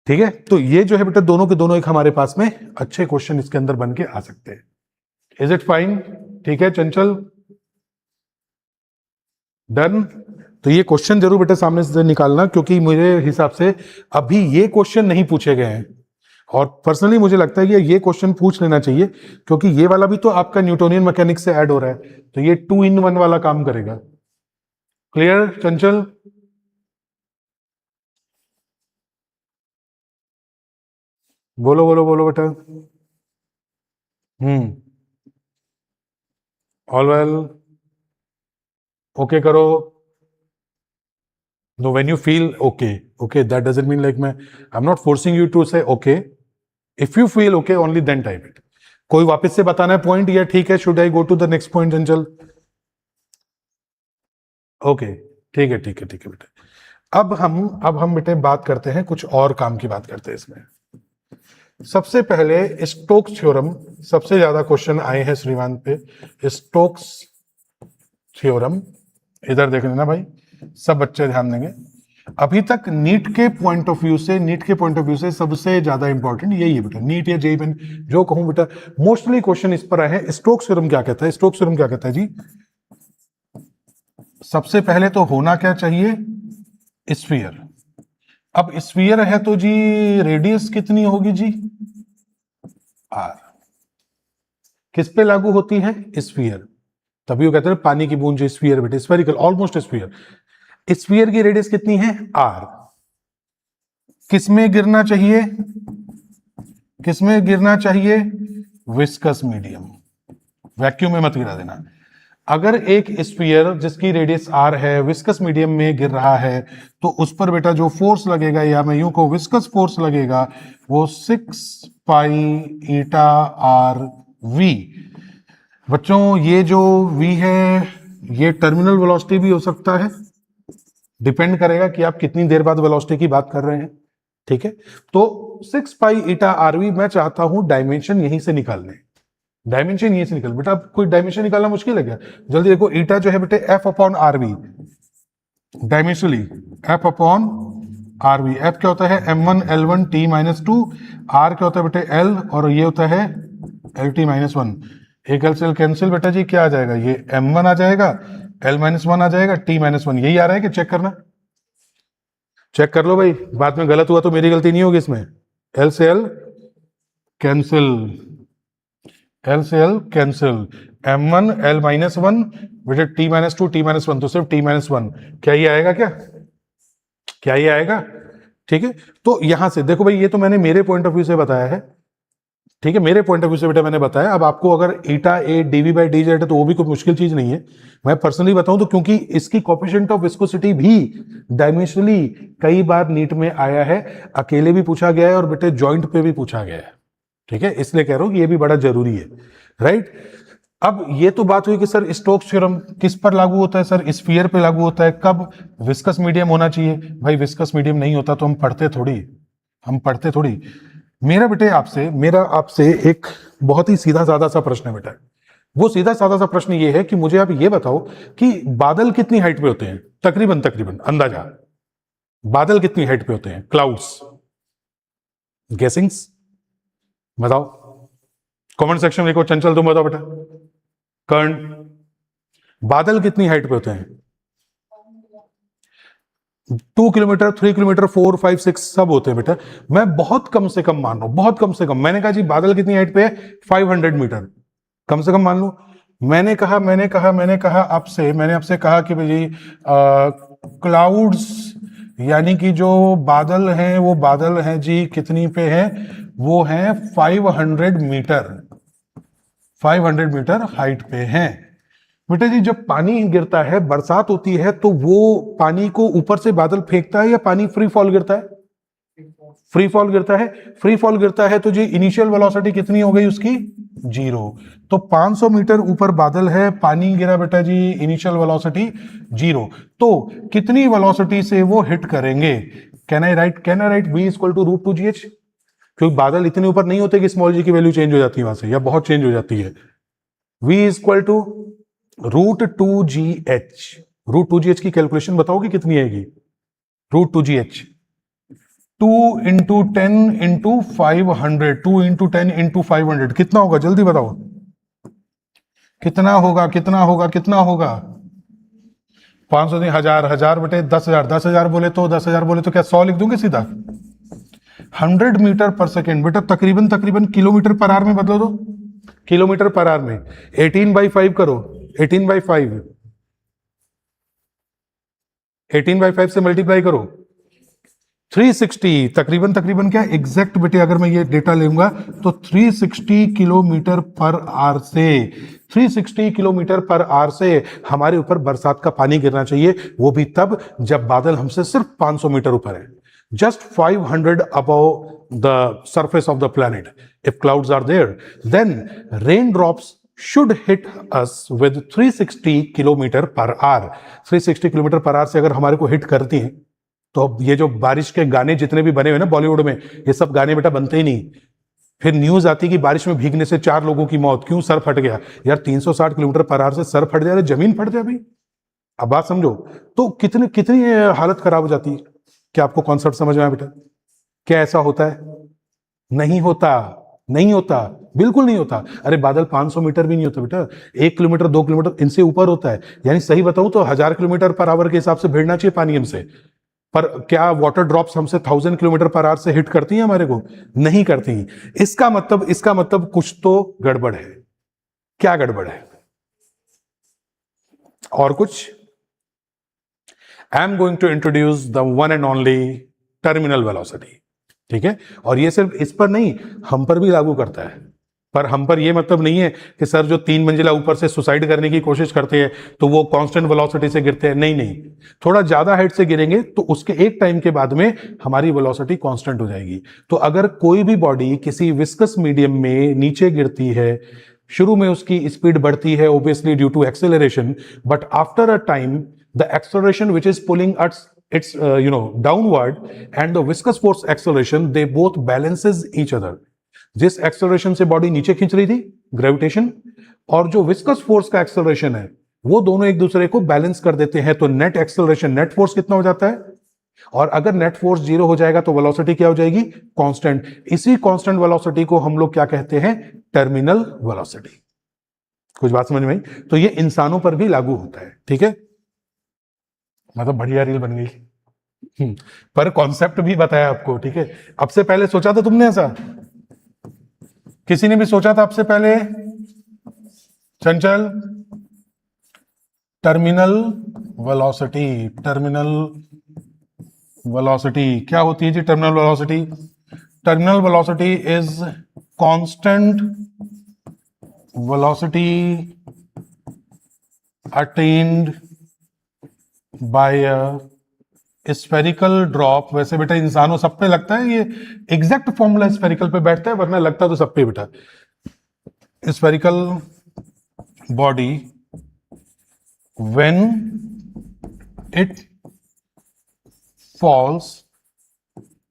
ठीक है, तो ये जो है बेटा दोनों के दोनों एक हमारे पास में अच्छे क्वेश्चन इसके अंदर बन के आ सकते हैं। Is it fine? ठीक है चंचल, डन। तो ये क्वेश्चन जरूर बेटा सामने से निकालना, क्योंकि मेरे हिसाब से अभी ये क्वेश्चन नहीं पूछे गए हैं, और पर्सनली मुझे लगता है कि ये क्वेश्चन पूछ लेना चाहिए, क्योंकि ये वाला भी तो आपका न्यूटोनियन मैकेनिक्स से ऐड हो रहा है, तो ये 2 in 1 वाला काम करेगा। क्लियर चंचल? बोलो बेटा। ऑल वेल, ओके करो। No, when you feel okay that doesn't mean like मैं I am not forcing you to say okay. If you feel okay only then type it. कोई वापस से बताना है पॉइंट, या ठीक है should I go to the next point Chanchal? Okay ठीक है बेटे। अब हम बेटे बात करते हैं, कुछ और काम की बात करते हैं इसमें। सबसे पहले स्टोक्स थ्योरम, सबसे ज्यादा क्वेश्चन आए हैं श्रीमान पे स्टोक्स थ्योरम। इधर देख लेना भाई, सब बच्चे ध्यान देंगे। अभी तक नीट के पॉइंट ऑफ व्यू से सबसे ज्यादा इंपॉर्टेंट यही है बेटा, नीट या जेईई में जो कहूं बेटा मोस्टली क्वेश्चन इस पर आए हैं। स्टोक्स थ्योरम क्या कहता है? स्टोक्स थ्योरम क्या कहता है जी? सबसे पहले तो होना क्या चाहिए? स्फीयर। अब स्फीयर है तो जी रेडियस कितनी होगी जी? आर। किस पे लागू होती है? स्फीयर। तभी वो कहते हैं पानी की बूंद जो स्फीयर बेटे, स्फेरिकल ऑलमोस्ट स्फीयर। स्फीयर की रेडियस कितनी है? आर। किसमें गिरना चाहिए? Viscous medium. वैक्यूम में मत गिरा देना। अगर एक स्फीयर जिसकी रेडियस आर है विस्कस मीडियम में गिर रहा है, तो उस पर बेटा जो फोर्स लगेगा, या मैं यूं कहूं विस्कस फोर्स लगेगा, वो 6 पाई ईटा आर वी। बच्चों ये जो v है ये टर्मिनल वेलोसिटी भी हो सकता है, डिपेंड करेगा कि आप कितनी देर बाद वेलोसिटी की बात कर रहे हैं। ठीक है, तो 6 पाई ईटा आरवी मैं चाहता हूं डायमेंशन यहीं से निकालने। बेटा कोई डायमेंशन निकालना मुश्किल है क्या? जल्दी देखो, ईटा जो है बेटे F upon RV, dimensionally F upon R V. F क्या होता है, m1 L1 t-2, आर क्या होता है बेटे L, और ये होता है LT-1। एक L से L कैंसिल बेटा जी, क्या आ जाएगा, ये m1 आ जाएगा, L-1 आ जाएगा, t-1, यही आ रहा है कि चेक करना, चेक कर लो भाई, बाद में गलत हुआ तो मेरी गलती नहीं होगी इसमें। L से L कैंसिल, L से L कैंसिल, m1 L-1 बेटे t-2 t-1, तो सिर्फ t-1, क्या ये आएगा, क्या ये आएगा, ठीक है। तो यहां से देखो भाई, ये तो मैंने मेरे पॉइंट ऑफ व्यू से बताया है, ठीक है, मेरे पॉइंट ऑफ व्यू से बेटा मैंने बताया। अब आपको अगर ईटा ए dv/dz है तो वो भी कोई मुश्किल चीज नहीं है, मैं पर्सनली बताऊं तो, क्योंकि इसकी कोएफिशिएंट ऑफ विस्कोसिटी भी डायमेंशनली कई बार नीट में आया है, अकेले भी पूछा गया है और बेटे जॉइंट पे भी पूछा गया है, ठीक है, इसलिए कह रहा हूं कि ये भी बड़ा जरूरी है, राइट। अब ये तो बात हुई कि सर स्टोक्स थ्योरम किस पर लागू होता है, सर स्फीयर पे लागू होता है, कब विस्कस मीडियम होना चाहिए। भाई विस्कस मीडियम नहीं होता तो हम पढ़ते थोड़ी। मेरा आपसे एक बहुत ही सीधा साधा सा प्रश्न है बेटा। वो सीधा साधा सा प्रश्न ये है कि मुझे आप ये बताओ कि बादल कितनी हाइट पे होते हैं, तकरीबन अंदाजा, बादल कितनी हाइट पे होते हैं, क्लाउड्स, गेसिंग्स बताओ, कमेंट सेक्शन में लिखो। चंचल तुम बताओ बेटा, कर्ण, बादल कितनी हाइट पे होते हैं, 2 किलोमीटर, 3 किलोमीटर, 4, 5, 6 सब होते हैं बेटा। मैं बहुत कम से कम मान लो, बहुत कम से कम, मैंने कहा जी बादल कितनी हाइट पे है, 500 मीटर, कम से कम मान लो। मैंने आपसे कहा कि भाई क्लाउड्स यानी कि जो बादल हैं वो बादल हैं जी कितनी पे हैं, वो हैं 500 मीटर हाइट पे हैं बेटा जी। जब पानी गिरता है, बरसात होती है, तो वो पानी को ऊपर से बादल फेंकता है या पानी फ्री फॉल गिरता है, फ्री फॉल गिरता है, तो जी इनिशियल वेलोसिटी कितनी हो गई उसकी, 0। तो 500 मीटर ऊपर बादल है, पानी गिरा बेटा जी, इनिशियल वेलोसिटी 0। तो कितनी वेलोसिटी से वो हिट करेंगे, can I write v equal to √2gh, क्योंकि बादल इतने ऊपर नहीं होते कि स्मॉल जी की वैल्यू चेंज हो जाती है वहां से, या बहुत चेंज हो जाती है। v इक्वल टू √2gh की कैलकुलेशन बताओगे कितनी आएगी, √2gh, 2 into 10 into 500, 2 into 10 into 500 कितना होगा, जल्दी बताओ कितना होगा, 500 नहीं, हजार बटे 10,000 बोले तो 10,000 क्या 100 लिख दूंगे सीधा। 100 मीटर पर सेकेंड बेटा, तकरीबन किलोमीटर पर आवर में बदलो दो, किलोमीटर पर आवर में 18/5 करो, 18/5 से मल्टीप्लाई करो, 360 तकरीबन क्या एग्जैक्ट बेटे, अगर मैं ये डेटा लूंगा तो 360 किलोमीटर पर आवर से, 360 किलोमीटर पर आवर से हमारे ऊपर बरसात का पानी गिरना चाहिए, वो भी तब जब बादल हमसे सिर्फ 500 मीटर ऊपर है, just 500 above the surface of the planet. If clouds are there, then raindrops should hit us with 360 kilometre per hour. 360 kilometre per hour से अगर हमारे को हिट करती हैं, तो अब ये जो बारिश के गाने जितने भी बने हुए ना बॉलीवुड में, ये सब गाने बेटा बनते ही नहीं। फिर न्यूज आती कि बारिश में भीगने से 4 लोगों की मौत, क्यों, सर फट गया। यार 360 किलोमीटर पर आवर से सर फट जाए, जमीन फट जाए भाई, अब बात समझो। तो कितनी हालत खराब हो जाती है। क्या आपको कॉन्सेप्ट समझ में आया बेटा, क्या ऐसा होता है, नहीं होता, बिल्कुल नहीं होता। अरे बादल 500 मीटर भी नहीं होता बेटा, 1 किलोमीटर 2 किलोमीटर इनसे ऊपर होता है। यानी सही बताऊं तो 1000 किलोमीटर पर आवर के हिसाब से भिड़ना चाहिए पानी हमसे, पर क्या वाटर ड्रॉप्स हमसे 1000 किलोमीटर पर आवर से हिट करती हैं हमारे को, नहीं करती। इसका मतलब कुछ तो गड़बड़ है। क्या गड़बड़ है, और कुछ। I am going to introduce the one and only terminal velocity, ठीक है। और ये सिर्फ इस पर नहीं, हम पर भी लागू करता है। पर हम पर ये मतलब नहीं है कि सर जो 3 मंजिला ऊपर से सुसाइड करने की कोशिश करते हैं तो वो कांस्टेंट वेलोसिटी से गिरते हैं, नहीं, थोड़ा ज्यादा हाइट से गिरेंगे तो उसके एक टाइम के बाद में हमारी वेलोसिटी कांस्टेंट हो जाएगी। तो अगर कोई भी बॉडी किसी विस्कस मीडियम में नीचे गिरती है, शुरू में उसकी स्पीड बढ़ती है obviously due to acceleration, but after a time the acceleration which is pulling its downward and the viscous force acceleration, they both balances each other. जिस एक्सेलरेशन से बॉडी नीचे खींच रही थी ग्रेविटेशन, और जो विस्कस फोर्स का एक्सेलरेशन है, वो दोनों एक दूसरे को बैलेंस कर देते हैं। तो नेट एक्सेलरेशन, नेट फोर्स कितना हो जाता है, और अगर नेट फोर्स 0 हो जाएगा तो वेलोसिटी क्या हो जाएगी? कांस्टेंट। इसी कांस्टेंट वेलोसिटी को हम लोग क्या कहते हैं? Terminal velocity. कुछ बात समझ में आई? तो ये इंसानों पर भी लागू होता है, ठीक है? मतलब बढ़िया रील बन गई। पर कॉन्सेप्ट भी बताया आपको, ठीक है? अब से पहले सोचा था तुमने ऐसा? किसी ने भी सोचा था आपसे पहले? चंचल, टर्मिनल वेलोसिटी, टर्मिनल वेलोसिटी क्या होती है जी? Terminal velocity, terminal velocity is constant velocity attained by a spherical drop. वैसे बेटा इंसानों सब पे लगता है, ये एग्जैक्ट फॉर्मूला स्फेरिकल पे बैठता है, वरना लगता तो सब पे बेटा। Spherical body when it falls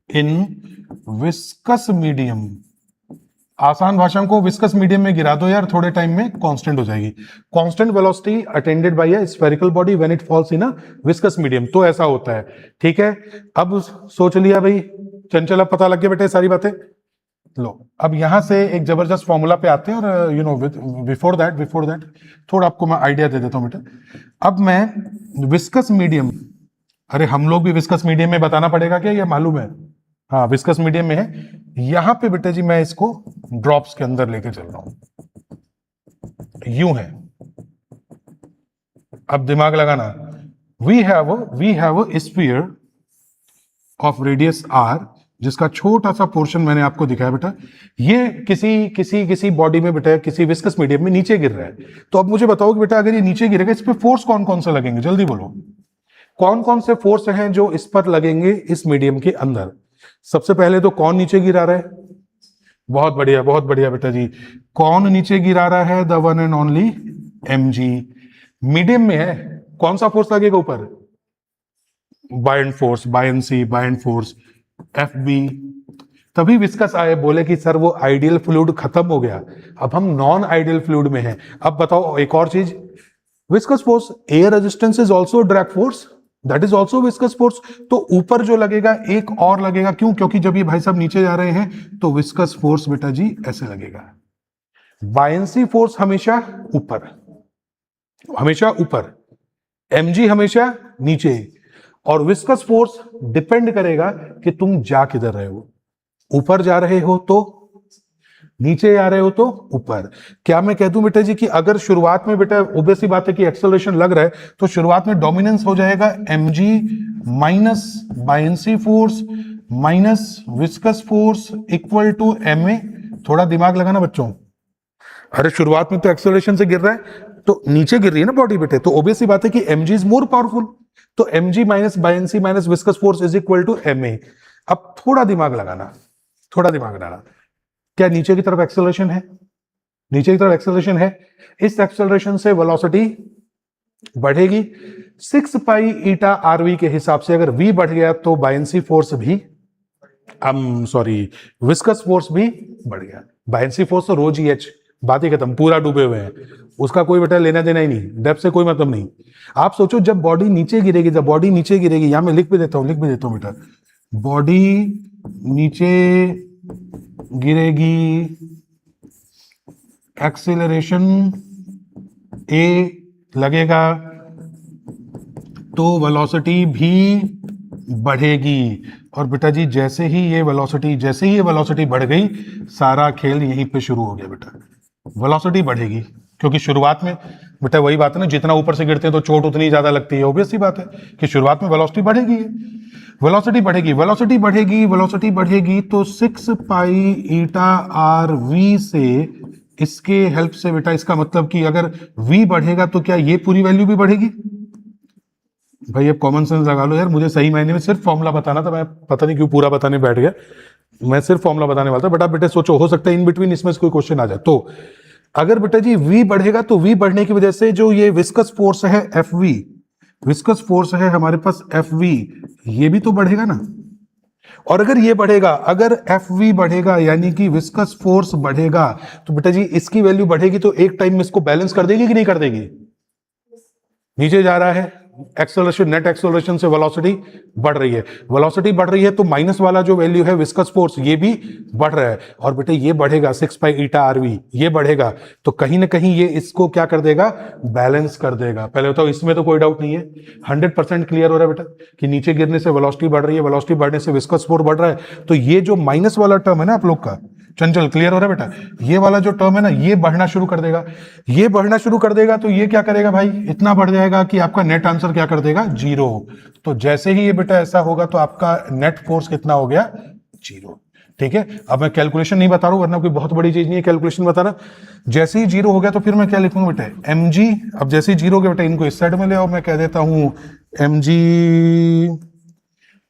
in viscous medium. आसान भाषा को विस्कस मीडियम में गिरा दो यार, थोड़े टाइम में कांस्टेंट हो जाएगी। Constant velocity attended by a spherical body when it falls in a viscous medium. तो ऐसा होता है, ठीक है? अब सोच लिया भाई चंचल, अब पता लग गया बेटे सारी बातें। लो अब यहां से एक जबरदस्त फॉर्मूला पे आते हैं, और यू नो बिफोर दैट थोड़ा आपको मैं आइडिया दे देता हूं बेटा। अब मैं विस्कस मीडियम, अरे हम लोग भी विस्कस मीडियम में बताना पड़ेगा क्या? ये मालूम है, हाँ विस्कस मीडियम में है। यहां पे बेटा जी मैं इसको ड्रॉप्स के अंदर लेके चल रहा हूं, यूं है। अब दिमाग लगाना, we have a sphere of radius R, जिसका छोटा सा पोर्शन मैंने आपको दिखाया बेटा। ये किसी बॉडी में बेटा, किसी विस्कस मीडियम में नीचे गिर रहा है। तो अब मुझे बताओ कि बेटा अगर ये नीचे गिरेगा, इस पे फोर्स कौन कौन से लगेंगे? जल्दी बोलो, कौन कौन से फोर्स हैं जो इस पर लगेंगे इस मीडियम के अंदर? सबसे पहले तो कौन नीचे गिरा रहा है? बहुत बढ़िया बेटा जी। कौन नीचे गिरा रहा है? The one and only mg। Medium में है, कौन सा फोर्स लगेगा ऊपर? Buoyant force, buoyancy, buoyant force Fb। तभी विस्कस आए, बोले कि सर वो आइडियल फ्लूइड खत्म हो गया, अब हम नॉन आइडियल फ्लूइड में हैं। अब बताओ एक और चीज, viscous force, air resistance is also drag force, that is also viscous force. तो ऊपर जो लगेगा एक और लगेगा, क्यों? क्योंकि जब ये भाई साहब नीचे जा रहे हैं तो विस्कस फोर्स बेटा जी ऐसे लगेगा। बायंसी फोर्स हमेशा ऊपर, mg हमेशा नीचे, और विस्कस फोर्स डिपेंड करेगा कि तुम जा किधर रहे हो। ऊपर जा रहे हो तो नीचे आ रहे हो तो ऊपर। क्या मैं कह दूं बेटा जी कि अगर शुरुआत में बेटा ऑब्वियस सी बात है कि एक्सेलरेशन लग रहा है, तो शुरुआत में डोमिनेंस हो जाएगा mg minus buoyancy force minus viscous force equal to ma। थोड़ा दिमाग लगाना बच्चों, अरे शुरुआत में तो एक्सेलरेशन से गिर रहा है, तो नीचे गिर रही है ना बॉडी बेटे, तो ऑब्वियस सी बात है कि mg इज मोर पावरफुल। तो mg minus buoyancy minus viscous force is equal to ma। अब थोड़ा दिमाग लगाना, थोड़ा दिमाग डाला, क्या नीचे की तरफ एक्सेलरेशन है? नीचे की तरफ एक्सेलरेशन है। इस एक्सेलरेशन से वेलोसिटी बढ़ेगी 6 पाई ईटा आरवी के हिसाब से। अगर v बढ़ गया तो बायंसी फोर्स भी, विस्कस फोर्स भी बढ़ गया। बायंसी फोर्स तो रो जी एच, बात ही खत्म, पूरा डूबे हुए हैं, उसका कोई बेटा लेना देना ही नहीं, डेप्थ से कोई मतलब नहीं। आप सोचो जब बॉडी नीचे गिरेगी, जब बॉडी नीचे गिरेगी, यहां मैं लिख भी देता हूं बेटा, बॉडी नीचे गिरेगी, एक्सेलरेशन a लगेगा तो वेलोसिटी भी बढ़ेगी। और बेटा जी जैसे ही ये वेलोसिटी बढ़ गई, सारा खेल यहीं पे शुरू हो गया बेटा। वेलोसिटी बढ़ेगी, क्योंकि शुरुआत में बेटा वही बात है ना, जितना ऊपर से गिरते हैं तो चोट उतनी ज्यादा लगती है। ऑब्वियस सी बात है कि शुरुआत में वेलोसिटी बढ़ेगी, वेलोसिटी बढ़ेगी तो 6 पाई ईटा आर वी से, इसके हेल्प से बेटा, इसका मतलब कि अगर v बढ़ेगा तो क्या ये पूरी वैल्यू भी बढ़ेगी? भाई अब कॉमन सेंस लगा लो यार, मुझे सही मायने में सिर्फ फॉर्मूला बताना था, मैं पता नहीं क्यों पूरा बताने बैठ गया। मैं सिर्फ फॉर्मूला बताने वाला था, बट आप बेटे सोचो, हो सकता है इन बिटवीन इसमें से कोई क्वेश्चन आ जाए। तो अगर बेटा जी v बढ़ेगा तो v बढ़ने की वजह से जो ये विस्कस फोर्स है Fv, विस्कस फोर्स है हमारे पास Fv, ये भी तो बढ़ेगा ना। और अगर ये बढ़ेगा, अगर Fv बढ़ेगा यानी कि विस्कस फोर्स बढ़ेगा, तो बेटा जी इसकी वैल्यू बढ़ेगी, तो एक टाइम में इसको बैलेंस कर देगी कि नहीं कर देगी? नीचे जा रहा है, एक्सेलरेशन, नेट एक्सेलरेशन से वेलोसिटी बढ़ रही है, वेलोसिटी बढ़ रही है तो माइनस वाला जो वैल्यू है विस्कस फोर्स ये भी बढ़ रहा है, और बेटे ये बढ़ेगा 6 पाई ईटा आरवी, ये बढ़ेगा तो कहीं ना कहीं ये इसको क्या कर देगा, बैलेंस कर देगा। पहले बताओ, इसमें तो कोई डाउट नहीं है, 100% क्लियर हो रहा है बेटा कि नीचे गिरने से वेलोसिटी बढ़ रही है, वेलोसिटी बढ़ने से विस्कस फोर्स बढ़ रहा है। तो ये जो माइनस वाला टर्म है ना आप लोग का, चंचल क्लियर हो रहा है बेटा, ये वाला जो टर्म है ना ये बढ़ना शुरू कर देगा, ये बढ़ना शुरू कर देगा तो ये क्या करेगा भाई, इतना बढ़ जाएगा कि आपका नेट आंसर क्या कर देगा, 0। तो जैसे ही ये बेटा ऐसा होगा तो आपका नेट फोर्स कितना हो गया, 0। ठीक है, अब मैं कैलकुलेशन नहीं बता रहा हूं वरना कोई बहुत बड़ी चीज नहीं है कैलकुलेशन बताना। जैसे ही 0 हो गया तो फिर मैं क्या लिखूंगा बेटा, mg। अब जैसे ही 0 हो गया बेटा इनको इस साइड में ले आओ, मैं कह देता हूं mg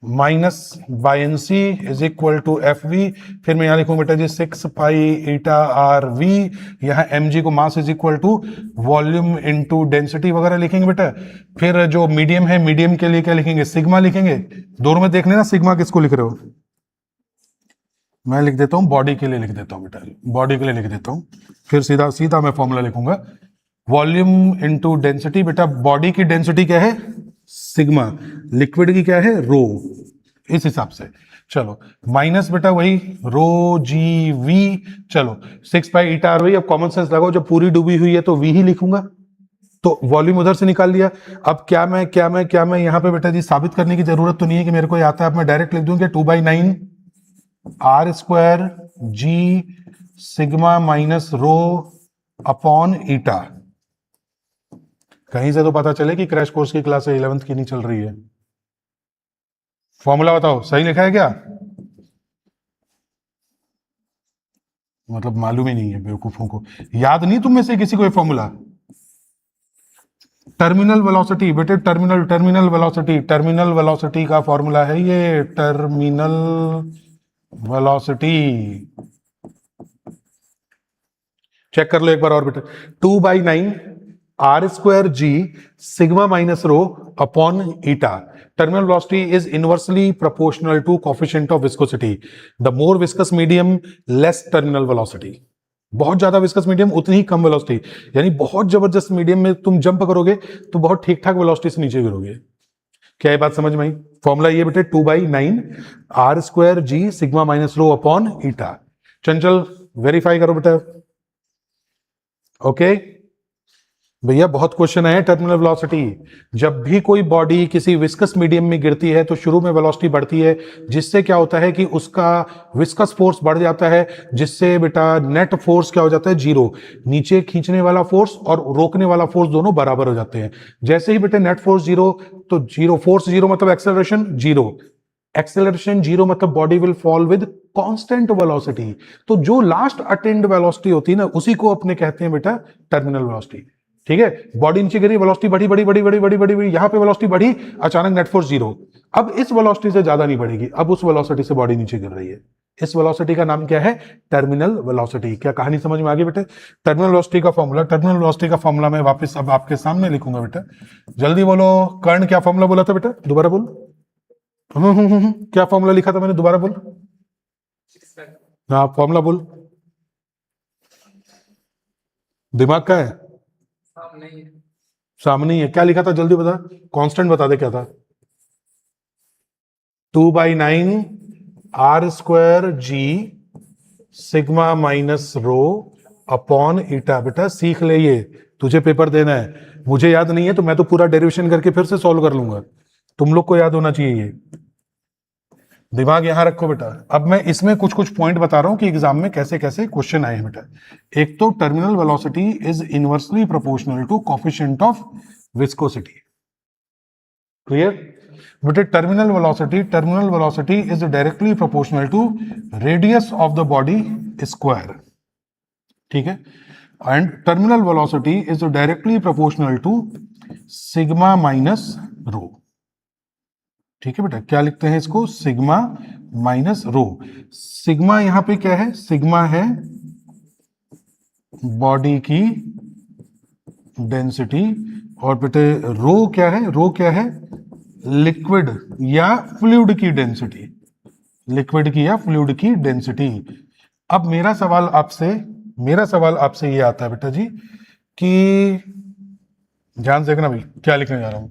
minus buoyancy is equal to F V. फिर मैं यहां लिखूंगा बेटा जी 6 पाई ईटा आर वी, यहां एम जी को mass is equal to volume into density वगैरह लिखेंगे बेटा। फिर जो मीडियम है, मीडियम के लिए क्या लिखेंगे, सिग्मा लिखेंगे। दोनों में देख लेना सिग्मा किसको लिख रहे हो, मैं लिख देता हूं बॉडी के लिए लिख देता हूं बेटा, बॉडी के लिए लिख देता हूं। फिर सीधा सीधा मैं फॉर्मूला लिखूंगा, वॉल्यूम इनटू डेंसिटी। बेटा बॉडी की डेंसिटी क्या है, सिग्मा, लिक्विड की क्या है, रो, इस हिसाब से। चलो माइनस बेटा वही रो जी वी। चलो 6 पाई ईटा आर वी। अब कॉमन सेंस लगाओ, जब पूरी डूबी हुई है तो वी ही लिखूंगा, तो वॉल्यूम उधर से निकाल लिया। अब क्या मैं यहां पे बेटा जी साबित करने की जरूरत तो नहीं है कि मेरे को आता है, अब मैं डायरेक्ट लिख दूंगा 2/9 are square ji sigma minus rho upon eta. कहीं से तो पता चले कि क्रैश कोर्स की क्लास 11th की नहीं चल रही है। फॉर्मूला बताओ सही लिखा है क्या, मतलब मालूम ही नहीं है बेवकूफों को, याद नहीं तुम में से किसी को ये फॉर्मूला। टर्मिनल वेलोसिटी बेटे, टर्मिनल वेलोसिटी का फॉर्मूला है ये, टर्मिनल वेलोसिटी। चेक कर लो एक बार और बेटा, 2/9 are square ji sigma minus rho upon eta. Terminal velocity is inversely proportional to coefficient of viscosity. The more viscous medium less terminal velocity. बहुत ज्यादा विस्कस मीडियम उतनी ही कम वेलोसिटी, यानी बहुत जबरदस्त मीडियम में तुम जंप करोगे तो बहुत ठीक ठाक वेलोसिटी से नीचे गिरोगे। क्या ये बात समझ में आई? फॉर्मूला ये बेटे 2/9 are square ji sigma minus rho upon eta. Chanchal verify करो बेटा। ओके भैया, बहुत क्वेश्चन है टर्मिनल वेलोसिटी। जब भी कोई बॉडी किसी विस्कस मीडियम में गिरती है तो शुरू में वेलोसिटी बढ़ती है, जिससे क्या होता है कि उसका विस्कस फोर्स बढ़ जाता है, जिससे बेटा नेट फोर्स क्या हो जाता है, 0। नीचे खींचने वाला फोर्स और रोकने वाला फोर्स दोनों बराबर हो जाते हैं। जैसे ही बेटे नेट फोर्स 0 तो 0 फोर्स 0 मतलब एक्सेलरेशन 0, एक्सेलरेशन 0 मतलब body will fall with constant velocity. तो जो लास्ट अटेंड वेलोसिटी होती है ना, उसी को अपने कहते हैं बेटा टर्मिनल वेलोसिटी। ठीक है, बॉडी नीचे गिरी, वेलोसिटी बढ़ी बढ़ी बढ़ी बढ़ी बढ़ी बढ़ी बढ़ी, यहां पे वेलोसिटी बढ़ी, अचानक नेट फोर्स 0। अब इस वेलोसिटी से ज्यादा नहीं बढ़ेगी, अब उस वेलोसिटी से बॉडी नीचे गिर रही है। इस वेलोसिटी का नाम क्या है, टर्मिनल वेलोसिटी। क्या कहानी समझ में आ गई बेटे? टर्मिनल वेलोसिटी का फॉर्मूला मैं वापस अब आपके सामने लिखूंगा बेटा। जल्दी बोलो, कर्ण क्या फॉर्मूला बोला था बेटा, दोबारा बोल। क्या फॉर्मूला लिखा था मैंने, दोबारा बोल। हाँ फॉर्मूला बोल, दिमाग का है, सामने ही है। क्या लिखा था जल्दी बता, कांस्टेंट बता दे क्या था। 2/9 are square ji sigma minus rho upon eta. बेटा सीख ले, ये तुझे पेपर देना है, मुझे याद नहीं है तो मैं तो पूरा डेरिवेशन करके फिर से सॉल्व कर लूंगा, तुम लोग को याद होना चाहिए ये, दिमाग यहां रखो बेटा। अब मैं इसमें कुछ कुछ पॉइंट बता रहा हूं कि एग्जाम में कैसे कैसे क्वेश्चन आए हैं बेटा। एक तो terminal velocity is inversely proportional to coefficient of viscosity. Clear बेटे? Terminal velocity is directly proportional to radius of the body square. ठीक है, and terminal velocity is directly proportional to sigma minus rho. ठीक है बेटा, क्या लिखते हैं इसको, सिग्मा माइनस रो। सिग्मा यहां पे क्या है, सिग्मा है बॉडी की डेंसिटी, और बेटे रो क्या है, रो क्या है, लिक्विड या फ्लूइड की डेंसिटी, लिक्विड की या फ्लूइड की डेंसिटी। अब मेरा सवाल आपसे ये आता है बेटा जी कि ध्यान से देखना भाई क्या लिखने जा रहा हूं।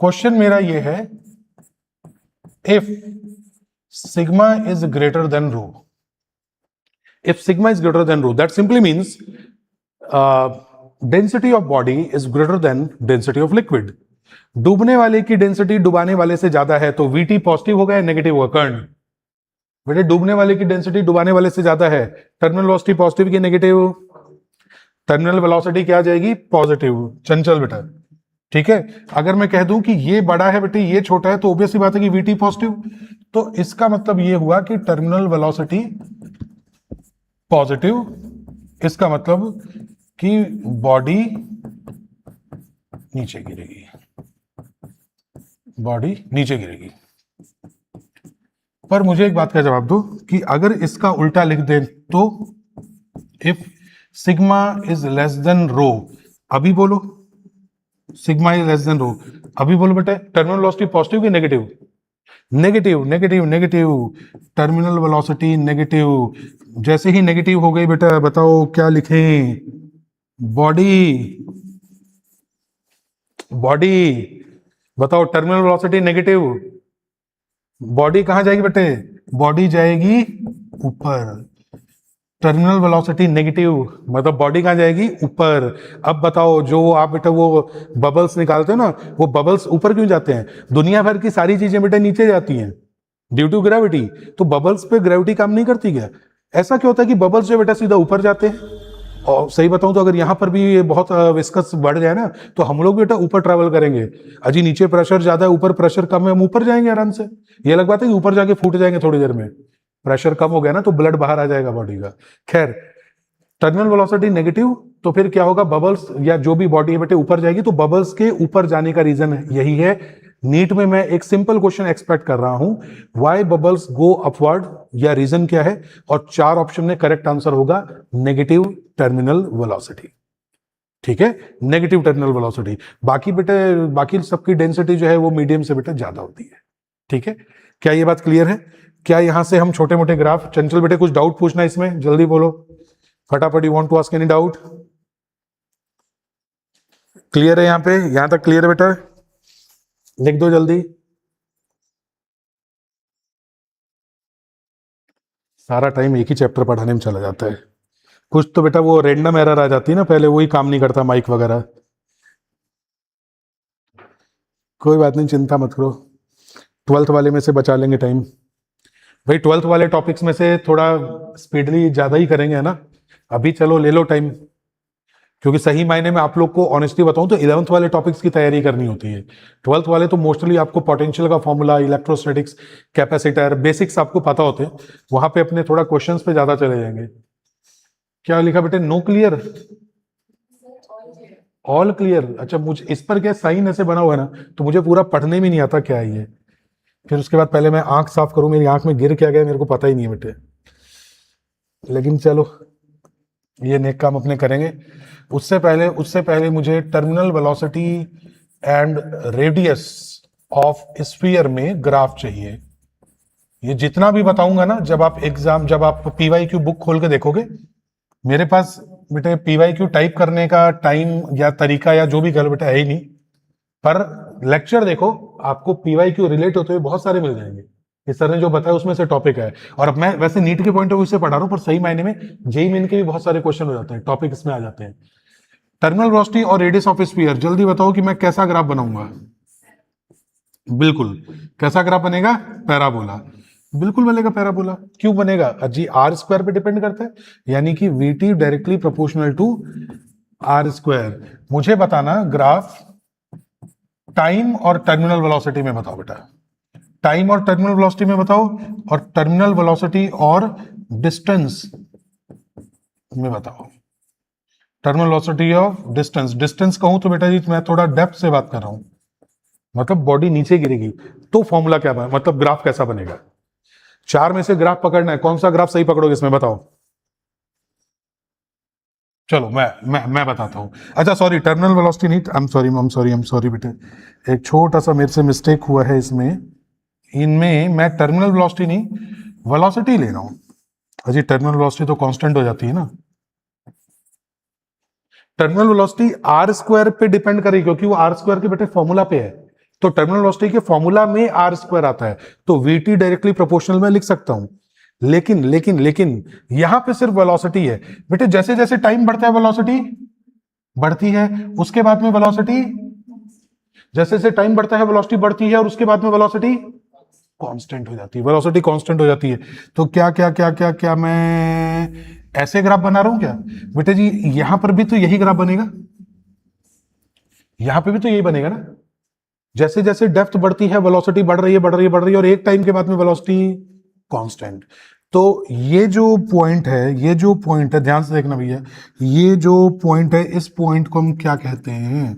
क्वेश्चन मेरा ये है, if sigma is greater than rho, if sigma is greater than rho, that simply means density of body is greater than density of liquid. डूबने वाले की डेंसिटी डुबाने वाले से ज्यादा है तो VT पॉजिटिव होगा या नेगेटिव होगा? कर्ण बेटे, डूबने वाले की डेंसिटी डुबाने वाले से ज्यादा है, टर्मिनल वेलोसिटी पॉजिटिव की नेगेटिव? टर्मिनल वेलोसिटी क्या आ जाएगी? पॉजिटिव। चंचल बेटा, ठीक है। अगर मैं कह दूं कि ये बड़ा है बेटे, ये छोटा है, तो ऑब्वियस सी बात है कि VT पॉजिटिव। तो इसका मतलब ये हुआ कि टर्मिनल वेलोसिटी पॉजिटिव, इसका मतलब कि बॉडी नीचे गिरेगी, बॉडी नीचे गिरेगी। पर मुझे एक बात का जवाब दो कि अगर इसका उल्टा लिख दें तो if sigma is less than rho, अभी बोलो sigma is less than rho, अभी बोलो बेटे, टर्मिनल वेलोसिटी पॉजिटिव कि negative? Negative, negative, negative, terminal velocity negative. जैसे ही नेगेटिव हो गई बेटा, बताओ क्या लिखें? बॉडी, बॉडी, बताओ टर्मिनल वेलोसिटी नेगेटिव, बॉडी कहां जाएगी बेटे? बॉडी जाएगी ऊपर। टर्मिनल वेलोसिटी नेगेटिव मतलब बॉडी कहां जाएगी? ऊपर। अब बताओ, जो आप बेटा वो बबल्स निकालते हो ना, वो बबल्स ऊपर क्यों जाते हैं? दुनिया भर की सारी चीजें बेटा नीचे जाती हैं ड्यू टू ग्रेविटी, तो बबल्स पे ग्रेविटी काम नहीं करती क्या? ऐसा क्यों होता है कि बबल्स जो बेटा सीधा ऊपर जाते हैं? और सही बताऊं तो अगर यहां पर भी बहुत विस्कस बढ़ जाए ना, तो हम लोग बेटा ऊपर ट्रैवल करेंगे। अजी नीचे प्रेशर ज्यादा है, ऊपर प्रेशर कम है, हम ऊपर जाएंगे आराम से। ये लग बात है कि ऊपर जाके फूट जाएंगे थोड़ी देर में, प्रेशर कम हो गया ना तो ब्लड बाहर आ जाएगा बॉडी का। खैर, टर्मिनल वेलोसिटी नेगेटिव, तो फिर क्या होगा? बबल्स या जो भी बॉडी है बेटे ऊपर जाएगी, तो बबल्स के ऊपर जाने का रीजन यही है। नीट में मैं एक सिंपल क्वेश्चन एक्सपेक्ट कर रहा हूं, व्हाई बबल्स गो अपवर्ड, या रीजन क्या है? और 4 ऑप्शन में करेक्ट आंसर होगा नेगेटिव टर्मिनल वेलोसिटी। ठीक है, नेगेटिव टर्मिनल वेलोसिटी। बाकी बेटे, बाकी सबकी डेंसिटी जो है वो मीडियम से बेटे ज्यादा होती है। ठीक है, क्या ये बात क्लियर है? क्या यहां से हम छोटे मोटे ग्राफ, चंचल बेटे कुछ डाउट पूछना इसमें, जल्दी बोलो फटाफट। You want to ask any doubt? Clear है यहां पे? यहां तक क्लियर है बेटा? लिख दो जल्दी। सारा टाइम एक ही चैप्टर पढ़ाने में चला जाता है। कुछ तो बेटा वो रैंडम एरर आ जाती है ना, पहले वही काम नहीं करता, माइक वगैरह। कोई बात नहीं, चिंता मत करो, 12th वाले में से बचा लेंगे टाइम। भाई 12th वाले टॉपिक्स में से थोड़ा स्पीडली ज्यादा ही करेंगे, है ना? अभी चलो ले लो टाइम, क्योंकि सही मायने में आप लोग को ऑनेस्टली बताऊं तो 11th वाले टॉपिक्स की तैयारी करनी होती है। 12th वाले तो मोस्टली आपको पोटेंशियल का फॉर्मूला, इलेक्ट्रोस्टैटिक्स, कैपेसिटर, बेसिक्स आपको पता होते हैं, वहां पे अपने थोड़ा क्वेश्चंस पे ज्यादा चले जाएंगे। क्या लिखा बेटे? No clear, all clear? अच्छा, मुझे इस पर क्या साइन ऐसे बना हुआ है ना, तो मुझे पूरा पढ़ने में नहीं आता क्या है ये। फिर उसके बाद पहले मैं आंख साफ करूं, मेरी आंख में गिर क्या गया मेरे को पता ही नहीं है बेटे। लेकिन चलो, ये नेक काम अपने करेंगे। उससे पहले मुझे terminal velocity and radius of sphere में ग्राफ चाहिए। ये जितना भी बताऊंगा ना, जब आप पीवाईक्यू बुक खोल के देखोगे, मेरे पास बेटे पीवाईक्यू टाइप करने का टाइम या तरीका या जो भी करो बेटा है ही नहीं, पर लेक्चर देखो, आपको पीवाईक्यू रिलेट होते हुए बहुत सारे मिल जाएंगे। इस सर ने जो बताया उसमें से टॉपिक है। और अब मैं वैसे नीट के पॉइंट ऑफ व्यू से पढ़ा रहा हूं, पर सही मायने में जेईई मेन के भी बहुत सारे क्वेश्चन हो जाते हैं, टॉपिक इसमें आ जाते हैं। टर्मिनल वेलोसिटी और रेडियस ऑफ स्फीयर, जल्दी बताओ कि मैं कैसा ग्राफ बनाऊंगा? बिल्कुल, कैसा ग्राफ बनेगा? पैराबोला। बिल्कुल बनेगा पैराबोला। क्यों बनेगा? जी आर स्क्वायर पे डिपेंड करता है, यानी कि VT directly proportional to R square. मुझे बताना ग्राफ टाइम और टर्मिनल वेलोसिटी में बताओ बेटा, टाइम और टर्मिनल वेलोसिटी में बताओ, और टर्मिनल वेलोसिटी और डिस्टेंस में बताओ। Terminal velocity of distance, distance कहूं तो बेटा जी मैं थोड़ा डेप्थ से बात कर रहा हूं, मतलब बॉडी नीचे गिरेगी तो फॉर्मूला क्या बने, मतलब ग्राफ कैसा बनेगा? 4 में से ग्राफ पकड़ना है, कौन सा ग्राफ सही पकड़ोगे इसमें बताओ? चलो मैं बताता हूं। अच्छा सॉरी, टर्मिनल वेलोसिटी नहीं, आई एम सॉरी बेटे, एक छोटा सा मेरे से मिस्टेक हुआ है इसमें। इनमें मैं टर्मिनल वेलोसिटी नहीं, वेलोसिटी ले रहा हूं। अजी टर्मिनल वेलोसिटी तो कांस्टेंट हो जाती है ना। टर्मिनल वेलोसिटी आर स्क्वायर पे डिपेंड करेगी, क्योंकि वो आर स्क्वायर के बेटे फॉर्मूला पे है तो टर्मिनल वेलोसिटी के फॉर्मूला में आर स्क्वायर आता है, तो वीटी डायरेक्टली प्रोपोर्शनल में लिख सकता हूं। लेकिन लेकिन लेकिन यहां पे सिर्फ वेलोसिटी है बेटे, जैसे जैसे टाइम बढ़ता है वेलोसिटी बढ़ती है, उसके बाद में वेलोसिटी, जैसे जैसे टाइम बढ़ता है वेलोसिटी बढ़ती है और उसके बाद में वेलोसिटी कांस्टेंट हो जाती है, वेलोसिटी कांस्टेंट हो जाती है। तो क्या क्या क्या क्या क्या मैं ऐसे ग्राफ बना रहा हूं क्या बेटे जी? यहां पर भी तो यही ग्राफ बनेगा, यहां पे भी तो यही बनेगा ना। जैसे जैसे डेप्थ बढ़ती है वेलोसिटी बढ़ रही है बढ़ रही है बढ़ रही है, और एक टाइम के बाद में वेलोसिटी कांस्टेंट। तो ये जो पॉइंट है, ये जो पॉइंट है, ध्यान से देखना भैया, ये जो पॉइंट है, इस पॉइंट को हम क्या कहते हैं?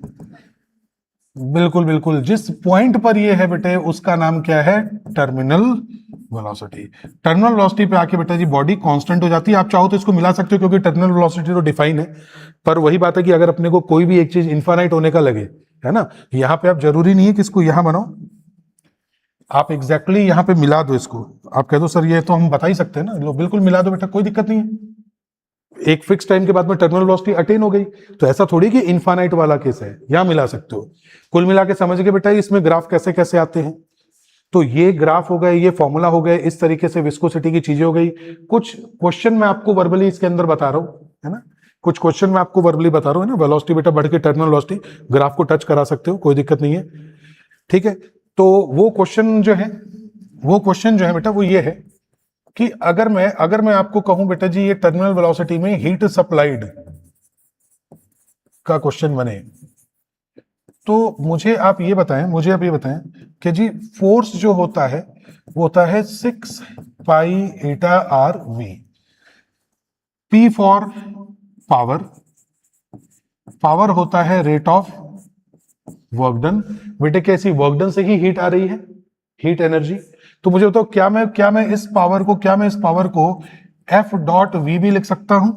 बिल्कुल बिल्कुल, जिस पॉइंट पर ये है बेटे उसका नाम क्या है? Terminal velocity. टर्मिनल वेलोसिटी पे आके बेटा जी बॉडी कांस्टेंट हो जाती है। आप चाहो तो इसको मिला सकते हो क्योंकि टर्मिनल वेलोसिटी तो डिफाइन है, पर वही बात है कि अगर अपने को कोई भी एक चीज इनफाइनाइट होने का लगे, है ना, यहां पे आप जरूरी नहीं है कि इसको यहां बनाओ, आप एग्जैक्टली यहां पे मिला दो इसको। आप कह दो सर ये तो हम बता ही सकते हैं ना, लो बिल्कुल मिला दो बेटा, कोई दिक्कत नहीं है। एक फिक्स टाइम के बाद में टर्मिनल वेलोसिटी अटेन हो गई, तो ऐसा थोड़ी कि इनफाइनाइट वाला केस है, यहां मिला सकते हो। कुल मिला के समझ गए बेटा इसमें ग्राफ कैसे कैसे आते हैं? तो ये ग्राफ हो गए, ये फॉर्मूला हो गए, इस तरीके से विस्कोसिटी की चीजें हो गई। कुछ क्वेश्चन मैं आपको वर्बली इसके अंदर बता रहा हूं, है ना, कुछ क्वेश्चन मैं आपको वर्बली बता रहा हूं, है ना। वेलोसिटी बेटा बढ़ के टर्मिनल वेलोसिटी, ग्राफ को टच करा सकते हो, कोई दिक्कत नहीं है, ठीक है। तो वो क्वेश्चन जो है, वो क्वेश्चन जो है बेटा वो ये है कि अगर मैं आपको कहूं बेटा जी ये टर्मिनल वेलोसिटी में हीट सप्लाइड का क्वेश्चन बने, तो मुझे आप ये बताएं कि जी फोर्स जो होता है वो होता है 6 पाई eta R V. P for power, power होता है रेट ऑफ वर्क डन। बेटे कैसी वर्क डन से ही हीट आ रही है, हीट एनर्जी। तो मुझे बताओ क्या मैं इस पावर को एफ डॉट वी भी लिख सकता हूं?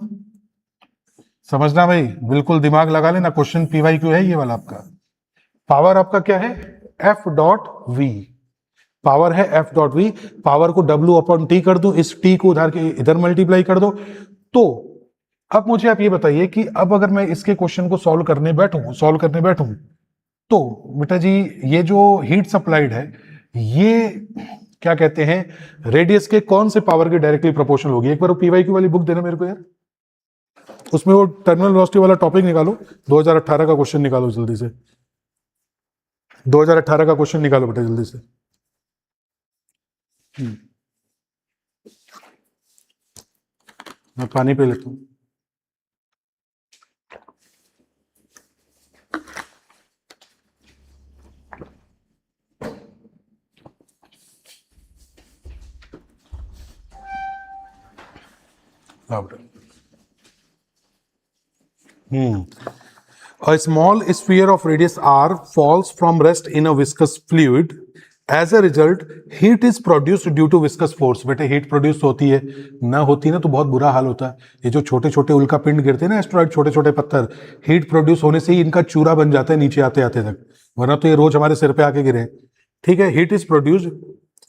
समझना भाई, बिल्कुल दिमाग लगा लेना, क्वेश्चन पीवाई क्यू है ये वाला आपका। पावर आपका क्या है? एफ डॉट वी, पावर है एफ डॉट वी। पावर को डब्ल्यू अपॉन टी कर दो, इस टी को उधर के इधर मल्टीप्लाई कर दो। तो अब मुझे आप ये बताइए कि अब अगर मैं इसके क्वेश्चन को सॉल्व करने बैठूं तो बेटा जी ये जो हीट सप्लाइड है ये क्या कहते हैं, रेडियस के कौन से पावर के डायरेक्टली प्रोपोर्शनल होगी? एक बार वो पीवाईक्यू वाली बुक देना मेरे को यार, उसमें वो टर्मिनल वेलोसिटी वाला टॉपिक निकालो, 2018 का क्वेश्चन निकालो जल्दी से, 2018 का क्वेश्चन निकालो बेटा जल्दी से। मैं पानी पे लेता हूँ। A small sphere of radius r falls from rest in a viscous fluid. As a result, heat is produced due to viscous force. बेटे हीट प्रोड्यूस होती है, ना होती ना तो बहुत बुरा हाल होता है। ये जो छोटे छोटे उल्का पिंड गिरते हैं ना, एस्टेरॉइड, छोटे छोटे पत्थर, हीट प्रोड्यूस होने से ही इनका चूरा बन जाता है नीचे आते आते तक, वरना तो ये रोज हमारे सिर पे आके गिरे। ठीक है, हीट इज प्रोड्यूस।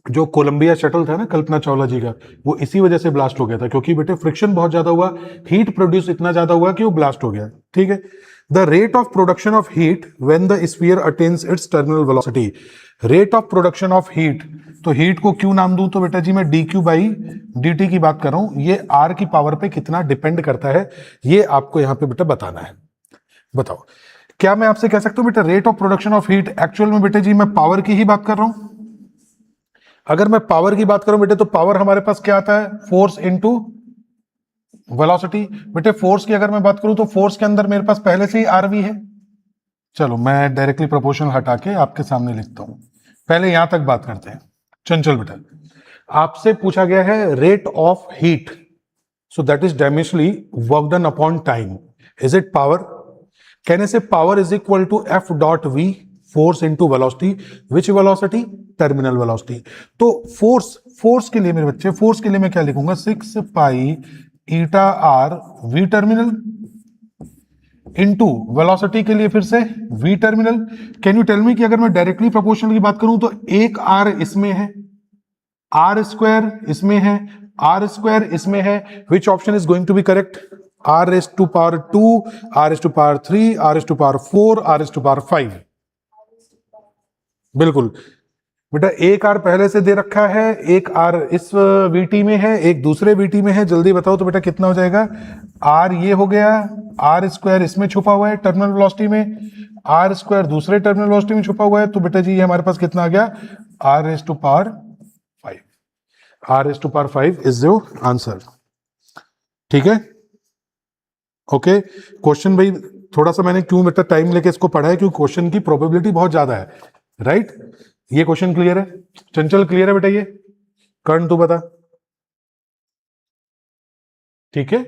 जो कोलंबिया शटल था ना कल्पना चावला जी का, वो इसी वजह से ब्लास्ट हो गया था, क्योंकि बेटे फ्रिक्शन बहुत ज्यादा हुआ, हीट प्रोड्यूस इतना ज्यादा हुआ कि वो ब्लास्ट हो गया। ठीक है, the rate of production of heat when the sphere attains it's terminal velocity. Rate of production of heat, तो हीट को क्यू नाम दूं तो बेटा जी मैं D Q by D T की बात कर रहा हूं। ये आर की पावर पे कितना डिपेंड करता है ये आपको यहां पे बेटा बताना है। बताओ, क्या मैं आपसे कह सकता हूं बेटा rate of production of heat? Actual में बेटे जी मैं पावर की ही बात कर रहा हूं। अगर मैं पावर की बात करूं बेटे तो पावर हमारे पास क्या आता है? Force into velocity. बेटे फोर्स की अगर मैं बात करूं तो फोर्स के अंदर मेरे पास पहले से ही आरवी है। चलो मैं डायरेक्टली प्रोपोर्शनल हटा के आपके सामने लिखता हूं, पहले यहां तक बात करते हैं। चंचल बेटा, आपसे पूछा गया है rate of heat, so that is dimensionally work done upon time. Is it power? कहने से power is equal to F dot V, force into velocity. Which velocity? Terminal velocity. तो फोर्स के लिए मेरे बच्चे, फोर्स के लिए मैं क्या लिखूंगा? 6 pi eta are v terminal into velocity के लिए फिर से v terminal. Can you tell me कि अगर मैं डायरेक्टली प्रोपोर्शनल की बात करूं तो एक आर इसमें है, आर स्क्वायर इसमें है, आर स्क्वायर इसमें है। Which option is going to be correct? R S to power 2, R S to power 3, R S to power 4, R S to power 5। बिल्कुल बेटा, एक आर पहले से दे रखा है, एक आर इस वीटी में है, एक दूसरे वीटी में है, जल्दी बताओ तो बेटा कितना हो जाएगा। आर ये हो गया, आर स्क्वायर इसमें छुपा हुआ है टर्मिनल वेलोसिटी में, आर स्क्वायर दूसरे टर्मिनल वेलोसिटी में छुपा हुआ है, तो बेटा जी ये हमारे पास कितना आ गया, R raise to power 5। R raise to power 5 is your answer. ठीक है, ओके। क्वेश्चन भाई थोड़ा सा मैंने क्यों बेटा टाइम लेके इसको पढ़ा है, क्योंकि क्वेश्चन की प्रोबेबिलिटी बहुत ज्यादा है, राइट। ये क्वेश्चन क्लियर है, चंचल क्लियर है बेटा ये, कर्ण तू बता। ठीक है,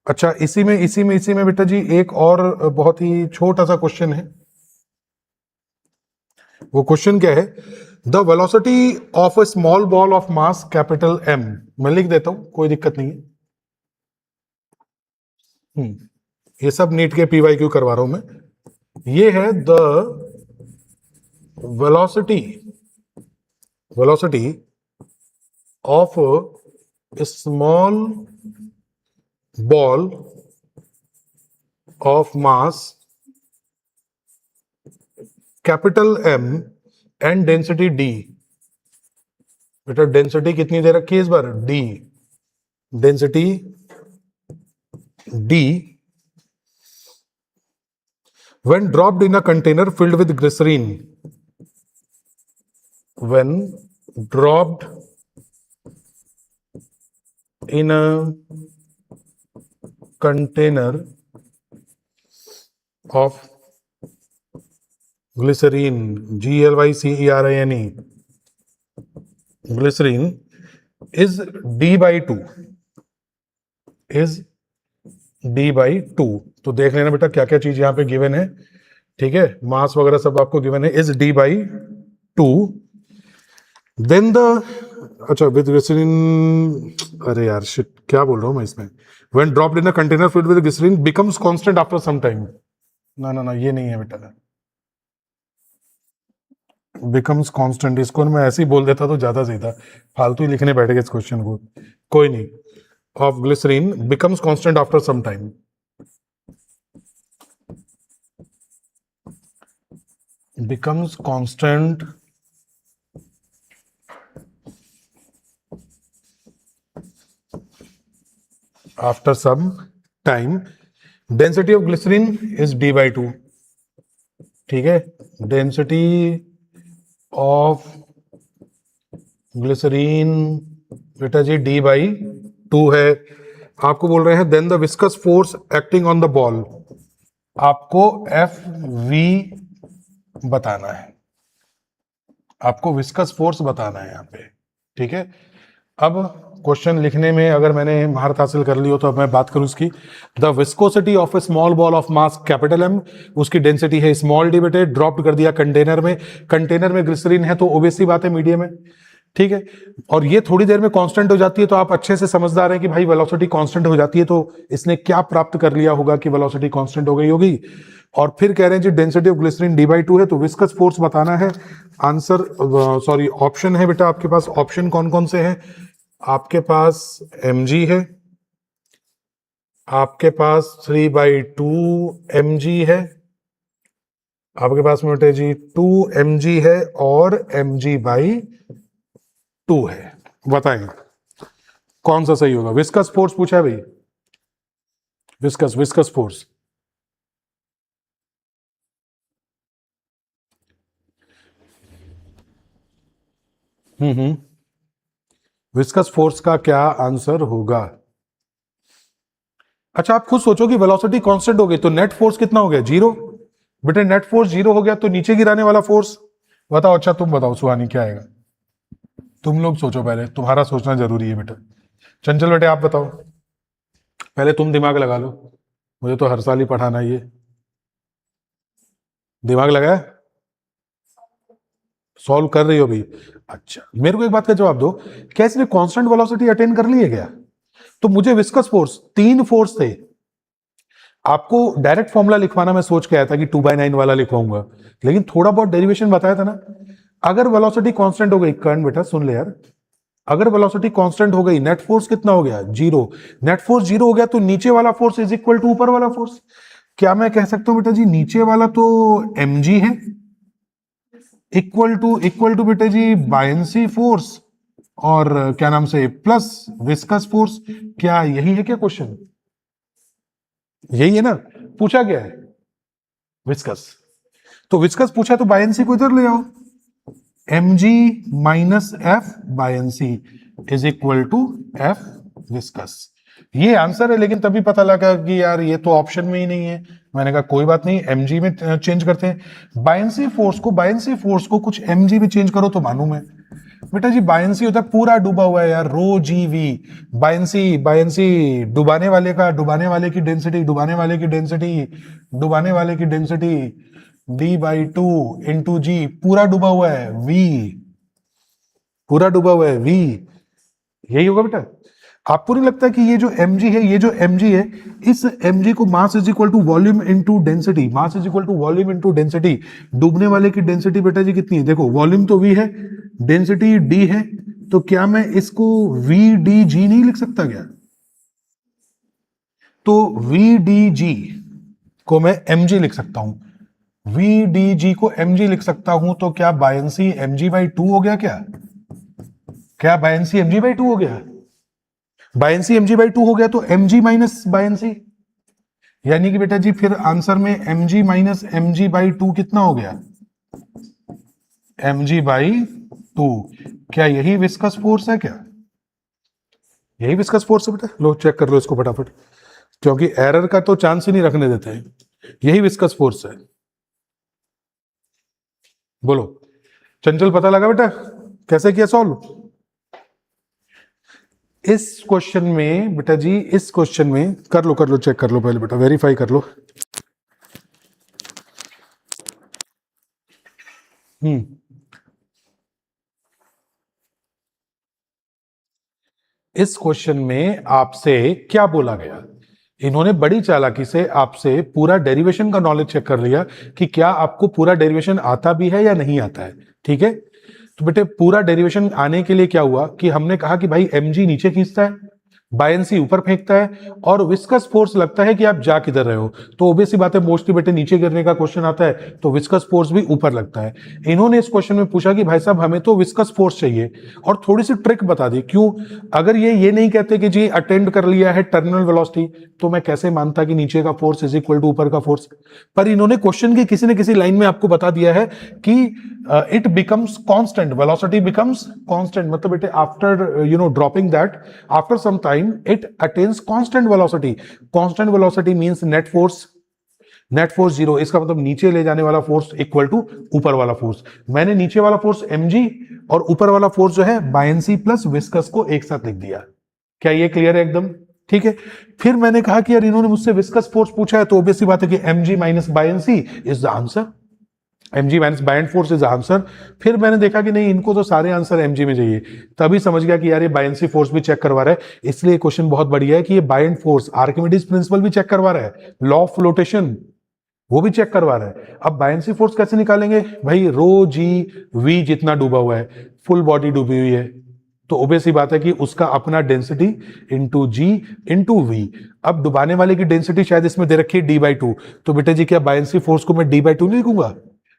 अच्छा इसी में बेटा जी एक और बहुत ही छोटा सा क्वेश्चन है। वो क्वेश्चन क्या है, the velocity of a small ball of mass capital M, मैं लिख देता हूं कोई दिक्कत नहीं है। ये सब नीट के पीवाईक्यू करवा रहा हूं मैं। ये है the velocity of a small ball of mass capital M and density D। बेटा डेंसिटी कितनी दे रखी है इस बार, D, density D when dropped in a container filled with glycerine, when dropped in a container of glycerine, glycerine, glycerine is D by 2, is D by 2। तो देख लेना बेटा क्या क्या चीज यहां पे गिवन है, ठीक है, मास वगैरह सब आपको गिवन है, is D by 2। Then the, अच्छा विद ग्लिसरीन, अरे यार शिट क्या बोल रहा हूं मैं इसमें, when dropped in a container filled with glycerine becomes constant after some time. ना ना ना ये नहीं है बेटा, बिकम्स कांस्टेंट इसको मैं ऐसे ही बोल देता तो ज्यादा सही था, फालतू ही लिखने बैठे इस क्वेश्चन को, कोई नहीं। Of glycerine becomes constant after some time, becomes constant after some time, density of glycerin is D by 2। ठीक है, डेंसिटी ऑफ ग्लिसरीन बेटा जी D by 2 है। आपको बोल रहे हैं then the viscous force acting on the ball, आपको FV बताना है, आपको विस्कस फोर्स बताना है यहाँ पे। ठीक है, अब क्वेश्चन लिखने में अगर मैंने महारत हासिल कर ली हो तो अब मैं बात करूं इसकी। The viscosity of a small ball of mass capital M, उसकी डेंसिटी है स्मॉल डी बेटे, ड्रॉप्ड कर दिया कंटेनर में, कंटेनर में ग्लिसरीन है तो ओबेसी बात है मीडियम है। ठीक है, और ये थोड़ी देर में कांस्टेंट हो जाती है, तो आप अच्छे से समझदार हैं कि भाई वेलोसिटी कांस्टेंट हो जाती है तो इसने क्या प्राप्त कर लिया होगा कि वेलोसिटी कांस्टेंट हो गई होगी। और फिर कह रहे हैं जी density of glycerine D by 2 है, तो विस्कस फोर्स बताना है। आंसर सॉरी ऑप्शन है बेटा आपके पास, ऑप्शन कौन कौन से हैं, आपके पास mg है, आपके पास 3/2 mg है, आपके पास में बेटे जी 2 mg है और mg by 2 है। बताएं कौन सा सही होगा। विस्कस फोर्स पूछा है भाई, विस्कस फोर्स, विस्कस फोर्स का क्या आंसर होगा। अच्छा आप खुद सोचो कि वेलोसिटी कांस्टेंट हो गई तो नेट फोर्स कितना हो गया, 0। बेटे नेट फोर्स 0 हो गया तो नीचे गिराने वाला फोर्स बताओ। अच्छा तुम बताओ सुहानी क्या आएगा, तुम लोग सोचो पहले, तुम्हारा सोचना जरूरी है बेटा। चंचल बेटे आप बताओ, पहले तुम दिमाग लगा लो, मुझे तो हर साल ही पढ़ाना है ये। दिमाग लगाया, सॉल्व कर रही हो भी, अच्छा मेरे को एक बात का जवाब दो, क्या इसने कांस्टेंट वेलोसिटी अटेन कर ली है क्या। तो मुझे विस्कस फोर्स 3 फोर्स थे, आपको डायरेक्ट फॉर्मूला लिखवाना मैं सोच के आया था कि 2/9 वाला लिखवाऊंगा, लेकिन थोड़ा बहुत डेरिवेशन बताया था ना। अगर वेलोसिटी कांस्टेंट हो गई, कर्ण बेटा सुन ले यार, अगर वेलोसिटी कांस्टेंट हो गई नेट फोर्स कितना हो गया, 0। नेट फोर्स 0 हो गया तो नीचे वाला फोर्स इज इक्वल टू ऊपर वाला फोर्स। क्या मैं कह सकता हूं बेटा जी नीचे वाला तो mg है, इक्वल टू बेटे जी बायंसी फोर्स और क्या नाम से प्लस विस्कस फोर्स। क्या यही है क्या क्वेश्चन? यही है ना, पूछा गया है विस्कस। तो विस्कस पूछा तो बायंसी को इधर ले आओ, mg minus F buoyancy is equal to F viscous. ये आंसर है, लेकिन तभी पता लगा कि यार ये तो ऑप्शन में ही नहीं है। मैंने कहा कोई बात नहीं, mg में चेंज करते हैं। बायंसी फोर्स को कुछ mg में चेंज करो तो मालूम है बेटा जी। बायंसी होता है पूरा डूबा हुआ है यार, रो जी वी। बायंसी बायंसी डुबाने वाले का, डुबाने वाले की डेंसिटी, डुबाने वाले की डेंसिटी, डुबाने वाले की डेंसिटी d/2 इंटू जी, पूरा डूबा हुआ है वी, पूरा डूबा हुआ है वी। यही होगा बेटा। आपको नहीं लगता कि ये जो mg है, ये जो mg है, इस mg को mass is equal to volume into density, mass is equal to volume into density. डूबने वाले की डेंसिटी बेटा जी कितनी है? देखो वॉल्यूम तो v है, डेंसिटी d है, तो क्या मैं इसको vdg नहीं लिख सकता क्या? तो vdg को मैं mg लिख सकता हूं, vdg को mg लिख सकता हूं, तो क्या बायंसी mg/2 हो गया? क्या बायंसी mg/2 हो गया? बायंसी mg/2 हो गया तो mg माइनस बायंसी, यानी कि बेटा जी फिर आंसर में mg माइनस mg/2 कितना हो गया? mg/2। क्या यही विस्कस फोर्स है? क्या यही विस्कस फोर्स है बेटा? लो चेक कर लो इसको फटाफट, क्योंकि एरर का तो चांस ही नहीं रखने देते हैं। यही विस्कस फोर्स है। बोलो चंचल, पता लगा बेटा कैसे किया सॉल्व? इस क्वेश्चन में बेटा जी, इस क्वेश्चन में कर लो चेक कर लो पहले बेटा, वेरीफाई कर लो। इस क्वेश्चन में आपसे क्या बोला गया? इन्होंने बड़ी चालाकी से आपसे पूरा डेरिवेशन का नॉलेज चेक कर लिया कि क्या आपको पूरा डेरिवेशन आता भी है या नहीं आता है। ठीक है, तो बेटे पूरा डेरिवेशन आने के लिए क्या हुआ कि हमने कहा कि भाई mg नीचे खींचता है, बायंसी ऊपर फेंकता है, और विस्कस फोर्स लगता है कि आप जा किधर रहे हो। तो ओबियसली बात है, मोस्टली बेटे नीचे गिरने का क्वेश्चन आता है तो विस्कस फोर्स भी ऊपर लगता है। इन्होंने इस क्वेश्चन में पूछा कि भाई साहब हमें तो विस्कस फोर्स चाहिए, और थोड़ी सी ट्रिक बता दी। क्यों? अगर ये नहीं कहते कि जी अटेंड कर लिया है टर्मिनल वेलोसिटी, तो मैं कैसे मानता कि नीचे का फोर्स इज इक्वल टू ऊपर का फोर्स। पर इन्होंने क्वेश्चन की किसी न किसी लाइन में आपको बता दिया है कि it becomes constant, velocity becomes constant, मतलब बेटे after dropping that, after some time it attains constant velocity. Constant velocity means net force, net force zero. इसका मतलब नीचे ले जाने वाला फोर्स इक्वल टू ऊपर वाला फोर्स। मैंने नीचे वाला फोर्स mg और ऊपर वाला फोर्स जो है बायंसी प्लस विस्कस को एक साथ लिख दिया। क्या ये क्लियर है एकदम? ठीक है, फिर मैंने कहा कि यार इन्होंने मुझसे विस्कस फोर्स पूछा है, तो ऑब्वियसली बात है कि mg minus buoyancy is the answer, mg minus buoyant force is the answer. फिर मैंने देखा कि नहीं, इनको तो सारे आंसर mg में चाहिए, तभी समझ गया कि यार ये बायंसी फोर्स भी चेक करवा रहा है। इसलिए क्वेश्चन बहुत बढ़िया है कि ये बायंट फोर्स, आर्किमिडीज प्रिंसिपल भी चेक करवा रहा है, लॉ ऑफ फ्लोटेशन वो भी चेक करवा रहा है। अब बायंसी फोर्स कैसे निकालेंगे भाई? रो जी वी जितना डूबा हुआ है, फुल बॉडी डूबी हुई है, तो ओबियसली बात है कि उसका अपना density into G into V. अब डुबाने वाले की डेंसिटी शायद इसमें दे रखी है d/2, तो बेटे जी क्या बायंसी फोर्स को मैं d/2 नहीं लिखूंगा?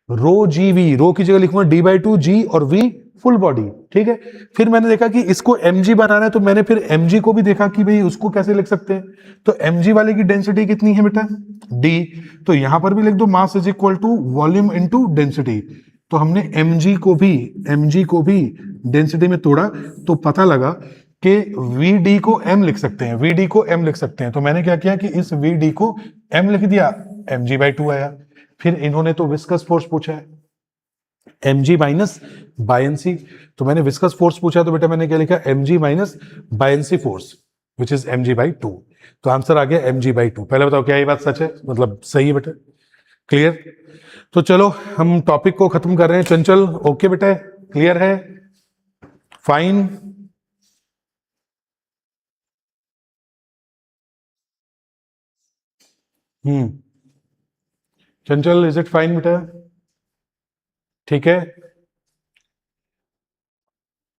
रो जी वी, रो की जगह लिखूंगा d/2 जी और वी फुल बॉडी। ठीक है, फिर मैंने देखा कि इसको mg बनाना है, तो मैंने फिर mg को भी देखा कि भाई उसको कैसे लिख सकते हैं। तो mg वाले की डेंसिटी कितनी है बेटा? d। तो यहां पर भी लिख दो mass is equal to volume into density. तो हमने mg को भी डेंसिटी में तोड़ा, तो पता लगा कि vd को m लिख सकते हैं, vd को m लिख सकते हैं। तो मैंने क्या किया कि इस vd को m लिख दिया, mg/2 आया। फिर इन्होंने तो विस्कस फोर्स पूछा है, mg माइनस बायंसी, तो मैंने विस्कस फोर्स पूछा, तो बेटा मैंने क्या लिखा? mg minus buoyancy force which is mg/2। तो आंसर आ गया mg/2। पहले बताओ क्या ये बात सच है, मतलब सही है बेटा? क्लियर? तो चलो हम टॉपिक को खत्म कर रहे हैं। चंचल ओके बेटा, क्लियर है? Fine. Chanchal is it fine बेटा? ठीक है।